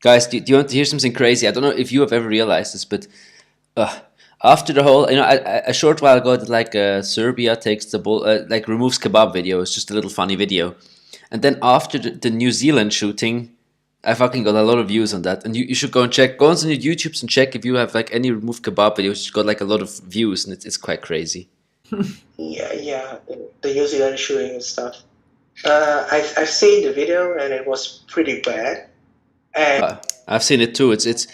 Guys, do you want to hear something crazy? I don't know if you have ever realized this, but after the whole, a short while ago, that Serbia takes the bull, removes kebab video. It's just a little funny video. And then after the New Zealand shooting, I fucking got a lot of views on that, and you should go and check. Go on some YouTubes and check if you have any removed kebab videos. It's got a lot of views, and it's quite crazy. Yeah, the New Zealand shooting and stuff. I've seen the video, and it was pretty bad. And I've seen it too. It's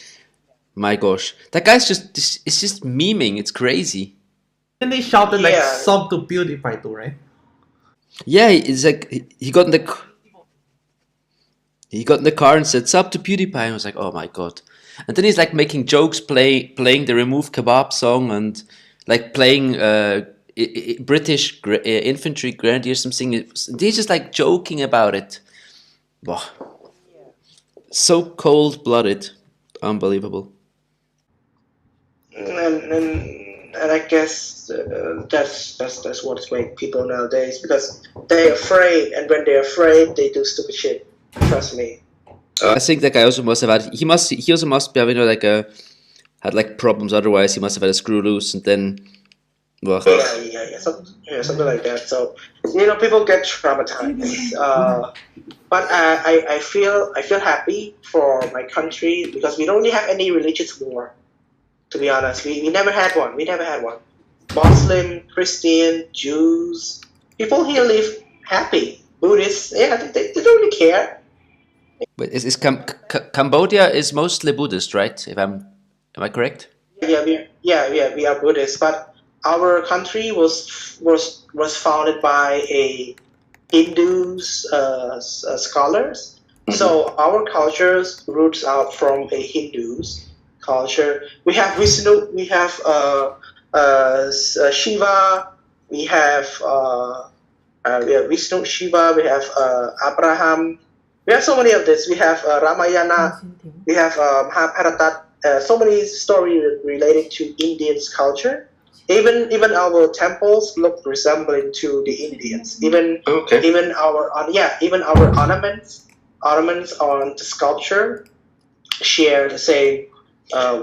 my gosh, that guy's it's just memeing. It's crazy. And they shouted sub to PewDiePie too, right? Yeah, it's like he got in the car and said sub to PewDiePie. And I was like, oh my god. And then he's making jokes, playing the Remove Kebab song, and playing British infantry grenadier something. He's just joking about it. Wow. So cold-blooded, unbelievable. And I guess that's what's making people nowadays, because they're afraid, and when they're afraid, they do stupid shit. Trust me. I think that guy also must have had. He also must be having had problems. Otherwise, he must have had a screw loose, and then. Well. Something like that. So people get traumatized. But I feel happy for my country because we don't really have any religious war. To be honest, we never had one. Muslim, Christian, Jews, people here live happy. Buddhists, they don't really care. But is Cambodia is mostly Buddhist, right? Am I correct? Yeah, we are Buddhists, but our country was founded by a Hindus scholars. So our cultures roots out from a Hindus culture. We have Vishnu, we have Shiva, we have Vishnu, Shiva, we have Abraham. We have so many of this. We have Ramayana, we have Mahabharata. So many stories related to Indians' culture. Even our temples look resembling to the Indians. Even our ornaments on the sculpture share the same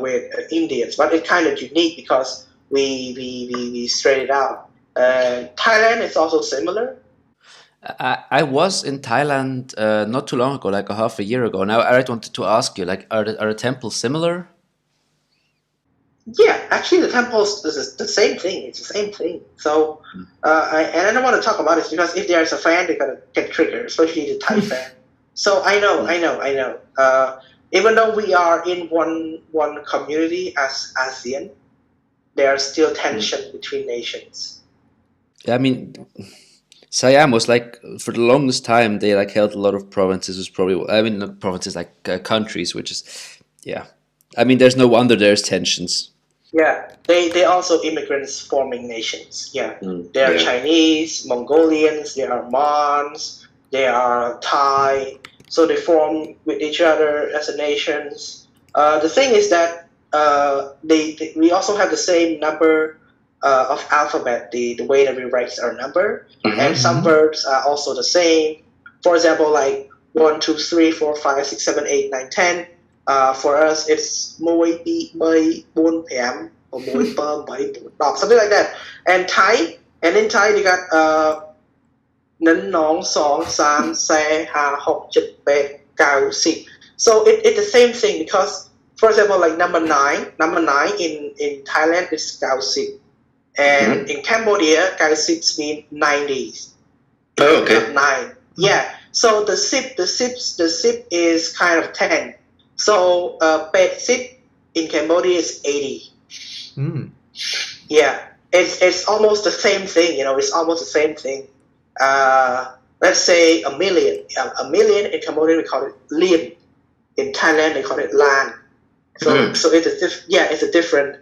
with Indians, but it's kind of unique because we straight it out. Thailand is also similar. I was in Thailand not too long ago, a half a year ago. Now I wanted to ask you, are the temples similar? Yeah, actually, the temples is the same thing. It's the same thing. So, I don't want to talk about it because if there's a fan, they're gonna get triggered, especially the Thai fan. So I know. Even though we are in one community as ASEAN, there are still tension between nations. I mean, Siam was like for the longest time they like held a lot of provinces. Was probably I mean not provinces like countries, which is yeah. I mean, there's no wonder there's tensions. Yeah, they also immigrants forming nations. Yeah, they are Yeah. Chinese, Mongolians, they are Mons, they are Thai. So they form with each other as a nations. The thing is that we also have the same number of alphabet, the way that we write our number, and some words are also the same. For example, like 1, 2, 3, 4, 5, 6, 7, 8, 9, 10. For us, it's mỗi bị mấy bốn PM or mỗi bơ mấy bốn đọc, something like that. And Thai, and in Thai, they got nín nón song san se ha hok chit pe cao si. So it's the same thing because, for example, like number nine in Thailand is cao si, and in Cambodia, cao si means 90s. Oh, okay. 9. Yeah. So the sip is kind of 10. So pet sip in Cambodia is 80. Yeah, it's almost the same thing. It's almost the same thing. Let's say a million. A million in Cambodia we call it lien. In Thailand they call it lan. So it's a different.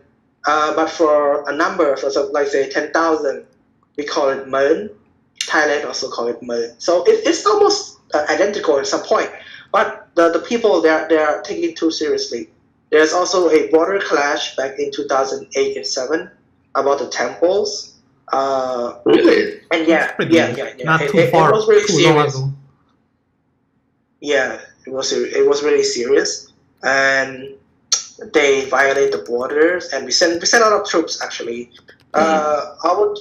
But for a number, for example, like say 10,000, we call it mern. Thailand also call it mern. So it's almost identical at some point. But the people they are taking it too seriously. There's also a border clash back in 2008 and 7 about the temples. Really? And yeah. Not too It far. was really too long serious. ago. Yeah, it was really serious, and they violate the borders, and we sent a lot of troops actually. Our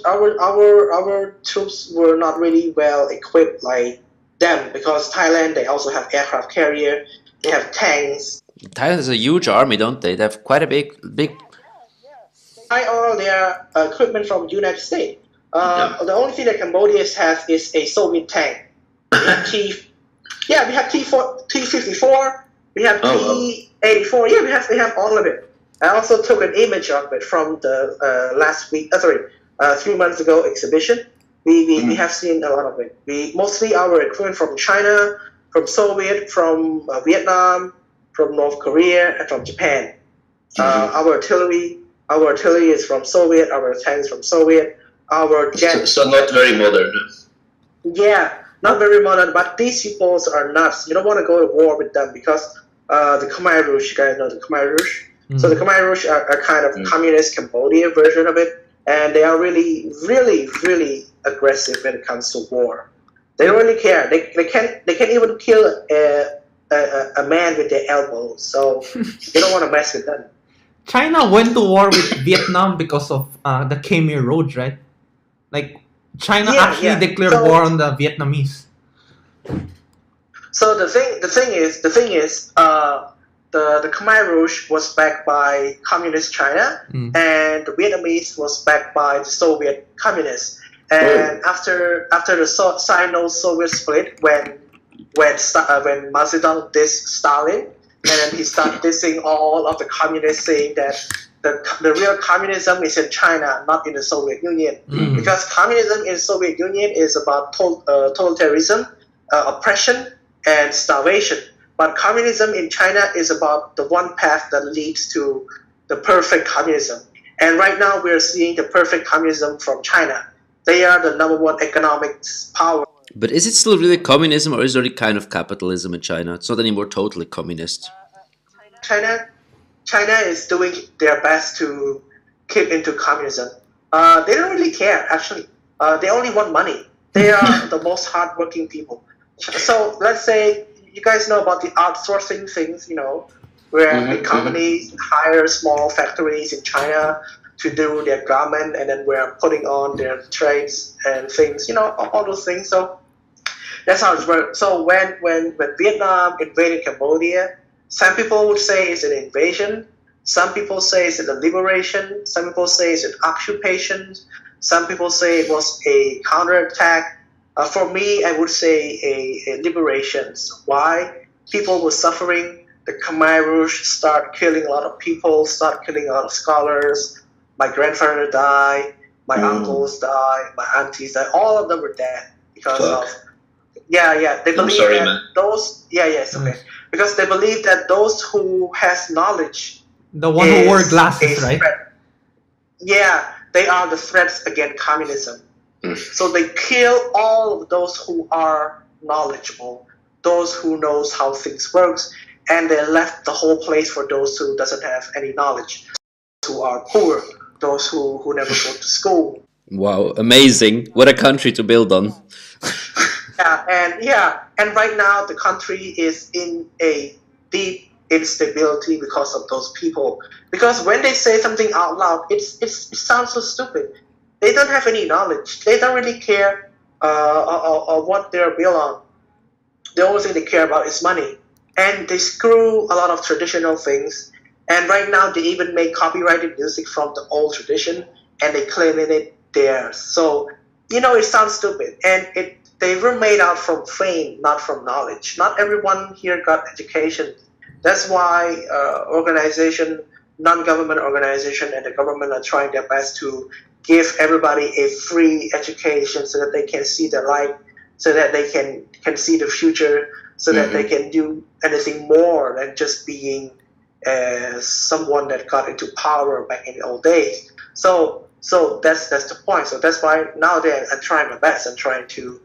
troops were not really well equipped like them because Thailand they also have aircraft carrier, they have tanks. Thailand has a huge army, don't they? They have quite a big. Buy all their equipment from United States. The only thing that Cambodia has is a Soviet tank. We have we have T-54, we have T-84. Yeah, we have all of it. I also took an image of it from the 3 months ago exhibition. We have seen a lot of it. Mostly our equipment from China, from Soviet, from Vietnam, from North Korea, and from Japan. Our artillery is from Soviet. Our tanks from Soviet. Our jets. So not very modern. Yeah, not very modern. But these people are nuts. You don't want to go to war with them because the Khmer Rouge. You guys know the Khmer Rouge. So the Khmer Rouge are kind of communist Cambodia version of it, and they are really, really, really aggressive when it comes to war. They don't really care. They can even kill a man with their elbows. So you don't want to mess with them. China went to war with Vietnam because of the Khmer Rouge, right? Like China declared war on the Vietnamese. So the thing is, the Khmer Rouge was backed by Communist China, and the Vietnamese was backed by the Soviet Communists. And after the Sino-Soviet split, when Mao Zedong dissed Stalin, and then he started dissing all of the communists, saying that the real communism is in China, not in the Soviet Union, because communism in the Soviet Union is about totalitarianism, oppression, and starvation. But communism in China is about the one path that leads to the perfect communism. And right now we're seeing the perfect communism from China. They are the number one economic power. But is it still really communism, or is there a kind of capitalism in China? It's not anymore totally communist. China is doing their best to keep into communism. They don't really care, actually. They only want money. They are the most hardworking people. So let's say you guys know about the outsourcing things, where big companies hire small factories in China to do their garment, and then we're putting on their trades and things, all those things. So that's how it works. So when Vietnam invaded Cambodia, some people would say it's an invasion. Some people say it's a liberation. Some people say it's an occupation. Some people say it was a counterattack. For me, I would say a liberation. Why? People were suffering. The Khmer Rouge start killing a lot of people, start killing a lot of scholars. My grandfather died. My uncles died. My aunties died. All of them were dead. because Fuck. of they I'm believe sorry, that man. those it's okay, because they believe that those who has knowledge The one who wore is glasses, a right? threat. Yeah, they are the threats against communism. Mm. So they kill all of those who are knowledgeable, those who knows how things works, and they left the whole place for those who doesn't have any knowledge, who are poor, those who never go to school. Wow, amazing! What a country to build on. And right now the country is in a deep instability because of those people. Because when they say something out loud, it sounds so stupid. They don't have any knowledge. They don't really care what they're built on. The only thing they care about is money, and they screw a lot of traditional things. And right now they even make copyrighted music from the old tradition, and they claim it theirs. So it sounds stupid, and they were made out from fame, not from knowledge. Not everyone here got education. That's why non-government organization, and the government are trying their best to give everybody a free education so that they can see the light, so that they can see the future, so that they can do anything more than just being someone that got into power back in the old days. So that's the point. So that's why nowadays I'm trying my best. I'm trying to,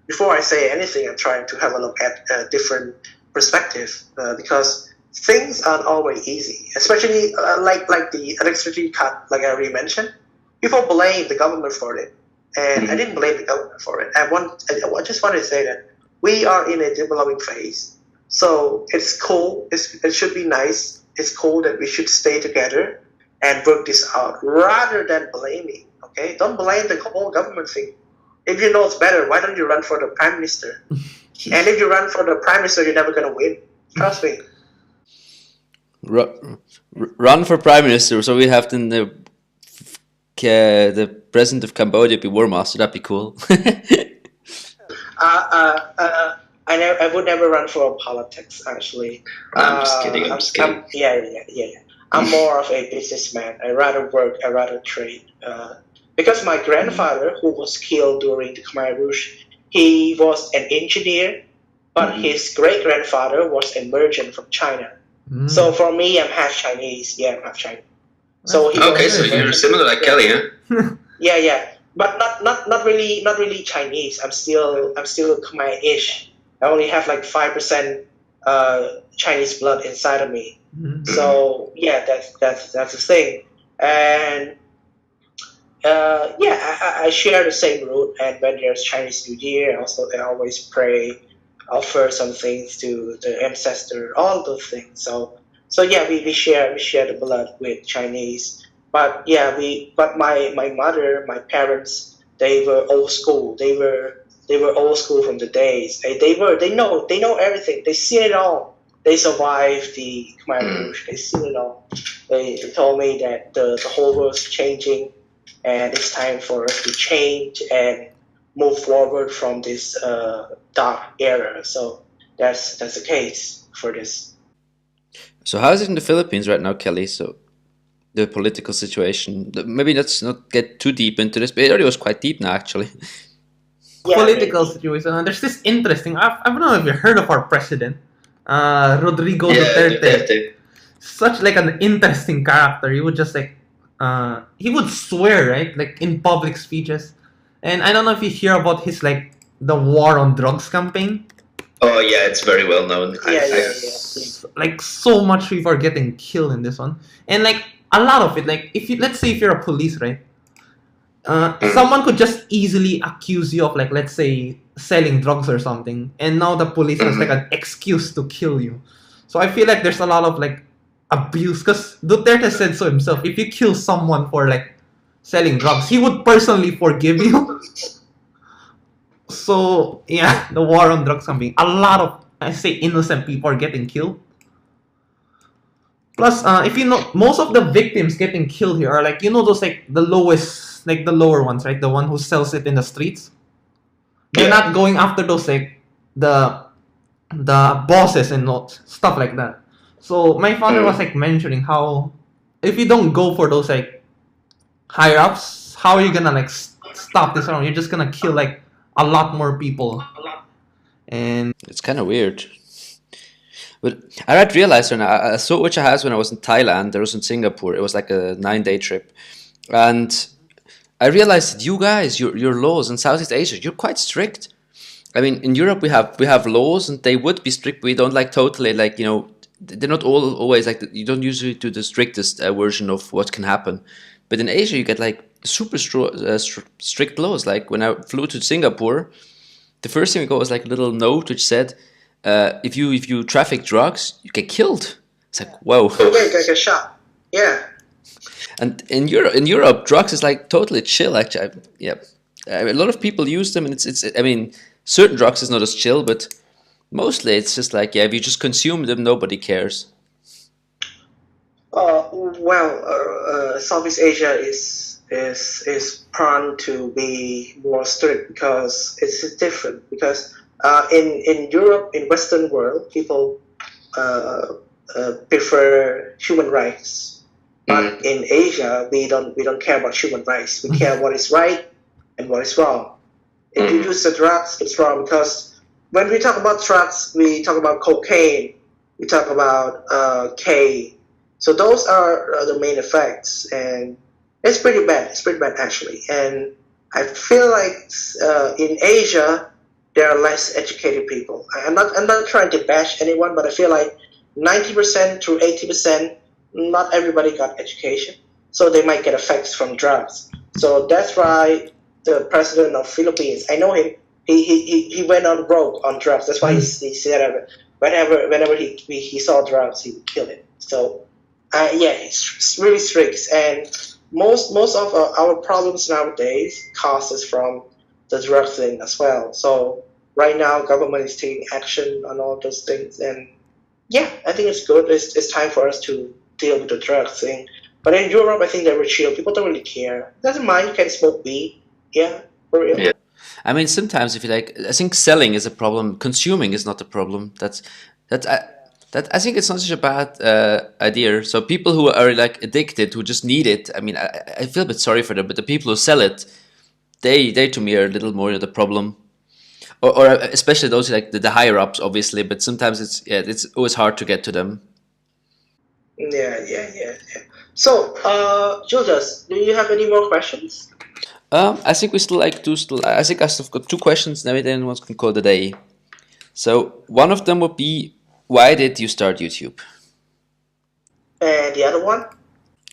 before I say anything, I'm trying to have a look at a different perspective, because things aren't always easy, especially like the electricity cut, like I already mentioned. People blame the government for it, and I didn't blame the government for it. I just want to say that we are in a developing phase, so it's cool. It should be nice. It's cool that we should stay together and work this out rather than blaming. Okay, don't blame the whole government thing. If you know it's better, why don't you run for the prime minister? And if you run for the prime minister, you're never gonna win. Trust me. Run for prime minister, so we have the president of Cambodia be war master. That'd be cool. I would never run for politics, actually. I'm just kidding. I'm just kidding. Yeah. I'm more of a businessman. I rather work. I rather trade. Because my grandfather, who was killed during the Khmer Rouge, he was an engineer, but his great grandfather was a merchant from China. So for me, I'm half Chinese. Yeah, I'm half Chinese. So Okay, so you're similar like Kelly, huh? Yeah, but not really Chinese. I'm still Khmer-ish. I only have like 5% Chinese blood inside of me. So yeah, that's the thing. And I share the same root. And when there's Chinese New Year, also I always pray, offer some things to the ancestor, all those things. So yeah, we share the blood with Chinese. But yeah, my mother, my parents, they were old school. They were old school from the days. They know everything. They see it all. They survived the Khmer Rouge. They see it all. They told me that the whole world's changing, and it's time for us to change and move forward from this dark era. So that's the case for this. So how is it in the Philippines right now, Kelly? So the political situation. Maybe let's not get too deep into this, but it already was quite deep now, actually. Political situation. And there's this interesting. I don't know if you heard of our president, Rodrigo Duterte. Such like an interesting character. He would just he would swear, right, like in public speeches. And I don't know if you hear about his like the war on drugs campaign. Oh yeah, it's very well known. Yeah. Like so much people are getting killed in this one, and like a lot of it. Like let's say if you're a police, right? Someone could just easily accuse you of like, let's say, selling drugs or something, and now the police has like an excuse to kill you. So I feel like there's a lot of like abuse, because Duterte said so himself. If you kill someone for like selling drugs, he would personally forgive you. So yeah, the war on drugs campaign. A lot of, I say, innocent people are getting killed. Plus, if you know, most of the victims getting killed here are like, those like the lowest, like the lower ones, right? The one who sells it in the streets. They're not going after those like the bosses and stuff like that. So my father was like mentioning how if you don't go for those like higher ups, how are you gonna like stop this around? You're just gonna kill like a lot more people. And It's kind of weird. But I had realized when I saw Ucha House when I was in Thailand, there was in Singapore. It was like a 9-day trip. And I realized that you guys, your laws in Southeast Asia, you're quite strict. I mean, in Europe we have laws and they would be strict, but we don't like totally like, you know, they're not always like, you don't usually do the strictest version of what can happen. But in Asia, you get like super strict laws. Like when I flew to Singapore, the first thing we got was like a little note which said, if you traffic drugs, you get killed. It's like, whoa. Yeah, get shot. Yeah. And in Europe, drugs is like totally chill. Actually, a lot of people use them, and it's. I mean, certain drugs is not as chill, but mostly it's just like, yeah, if you just consume them, nobody cares. Southeast Asia is prone to be more strict because it's different. Because in Europe, in Western world, people prefer human rights, but in Asia, we don't care about human rights. We care what is right and what is wrong. If you use the drugs, it's wrong because when we talk about drugs, we talk about cocaine, we talk about K. So those are the main effects, and it's pretty bad. It's pretty bad actually. And I feel like in Asia there are less educated people. I'm not trying to bash anyone, but I feel like 90% to 80%, not everybody got education, so they might get effects from drugs. So that's why the president of Philippines, I know him. He went on broke on drugs. That's why he said whenever he saw drugs, he would kill it. So. It's really strict, and most of our problems nowadays causes from the drug thing as well. So right now, government is taking action on all those things, and yeah, I think it's good. It's time for us to deal with the drug thing. But in Europe, I think they were chill. People don't really care. Doesn't mind. You can smoke weed. Yeah, for real. Yeah. I mean, sometimes if you like, I think selling is a problem. Consuming is not a problem. I think it's not such a bad idea. So people who are like addicted, who just need it, I mean, I feel a bit sorry for them. But the people who sell it, they to me are a little more the problem, or especially those like the higher ups, obviously. But sometimes it's always hard to get to them. Yeah. So, Juljas, do you have any more questions? I think we still like to I think I still got 2 questions, and then one can call it a day. So one of them would be, why did you start YouTube? And the other one?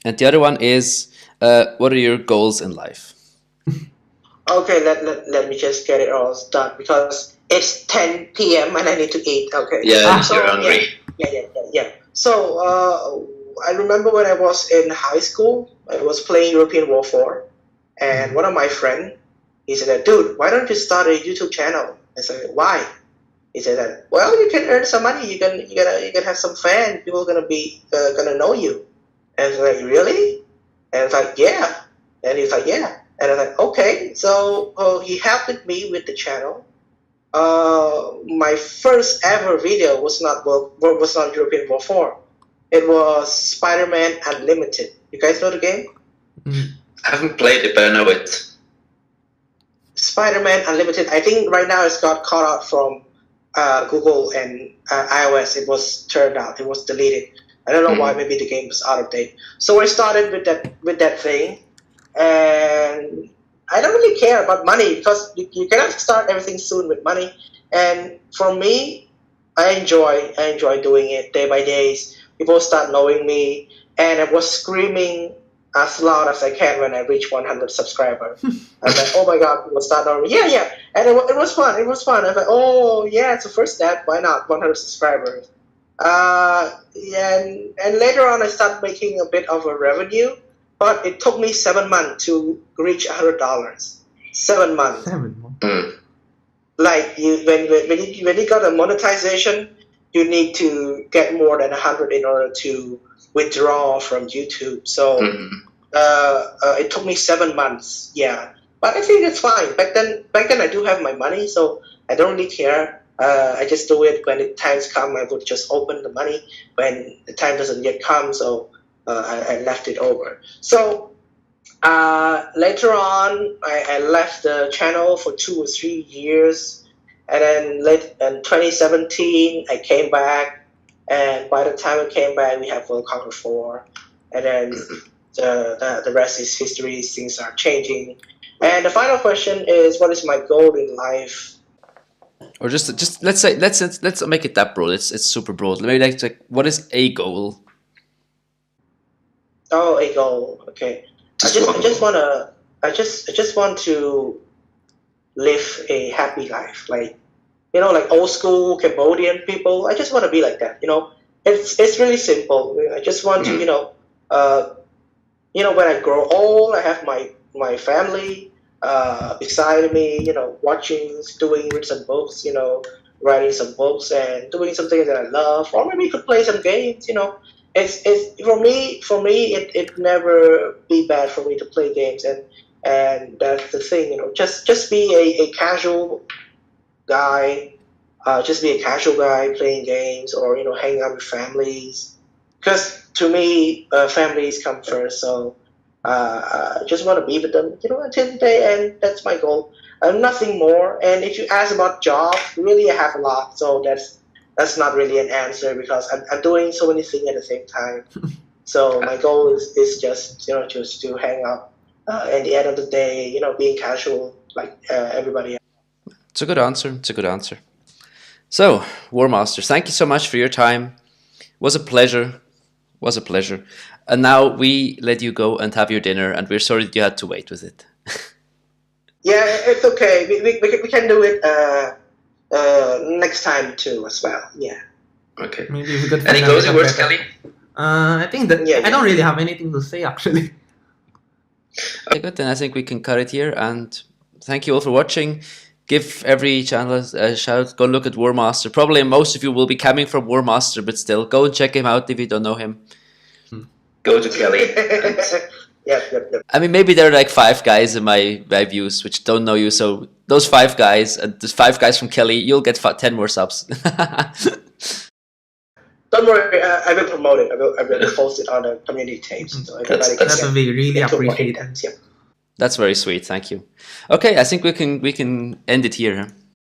And the other one is, what are your goals in life? Okay, let me just get it all done because it's 10 p.m. and I need to eat. Okay. Yeah, you're hungry. Yeah. So I remember when I was in high school, I was playing European War 4, and one of my friends, he said, "Dude, why don't you start a YouTube channel?" I said, "Why?" He said that, well, you can earn some money. You can have some fans. People are gonna know you. And I was like, really? And I was like, yeah. And he's like, yeah. And I was like, okay. So he helped me with the channel. My first ever video was not European War 4. It was Spider-Man Unlimited. You guys know the game? I haven't played it, but I know it. Spider-Man Unlimited. I think right now it's got caught out from Google and iOS. It was turned out. It was deleted. I don't know why. Maybe the game was out of date. So I started with that thing, and I don't really care about money because you cannot start everything soon with money. And for me, I enjoy doing it day by day. People start knowing me, and I was screaming as loud as I can when I reach 100 subscribers. I was like, oh my god, people start knowing me. Yeah. And it was fun. I was like, oh yeah, it's the first step. Why not 100 subscribers? And later on, I started making a bit of a revenue, but it took me 7 months to reach $100. 7 months. 7 months. Like when you got a monetization, you need to get more than 100 in order to withdraw from YouTube. So it took me 7 months. Yeah, but I think it's fine. Back then I do have my money, so I don't really care. I just do it when the times come. I would just open the money when the time doesn't yet come. So I left it over. So Later on, I left the channel for 2 or 3 years, and then late in 2017, I came back, and by the time I came back, we have World Conquer 4, and then the rest is history. Things are changing, and the final question is, what is my goal in life? Or just let's say let's make it that broad. It's super broad. Maybe like what is a goal? Oh, a goal. Okay. I just want to live a happy life, like like old school Cambodian people. I just want to be like that. It's really simple. I just want to when I grow old, I have my family beside me. Watching, reading some books. Writing some books and doing something that I love, or maybe you could play some games. It's for me it never be bad for me to play games, and that's the thing. Just be a casual guy, just be a casual guy playing games, or hanging out with families, because to me families come first. So I just want to be with them until the day, and that's my goal. Nothing more. And if you ask about jobs, really I have a lot, so that's not really an answer, because I'm doing so many things at the same time. So my goal is just just to hang out. At the end of the day, being casual like everybody else. It's a good answer. It's a good answer. So, War Master, thank you so much for your time. Was a pleasure. Was a pleasure. And now we let you go and have your dinner, and we're sorry that you had to wait with it. Yeah, it's okay. We can do it next time too as well. Yeah. Okay. Maybe we could Any find closing a words, better- Kelly? I think that Yeah, I don't really have anything to say actually. Okay, good. Then I think we can cut it here. And thank you all for watching. Give every channel a shout. Go look at War Master. Probably most of you will be coming from War Master, but still, go and check him out if you don't know him. Go to Kelly. Yep. I mean, maybe there are like 5 guys in my views which don't know you. So those 5 guys and those 5 guys from Kelly, you'll get 10 more subs. Don't worry, I will promote it. I will post it on the community page, so everybody can That would be really get to more appreciated. in-depth. Yeah. That's very sweet. Thank you. Okay, I think we can end it here. Huh?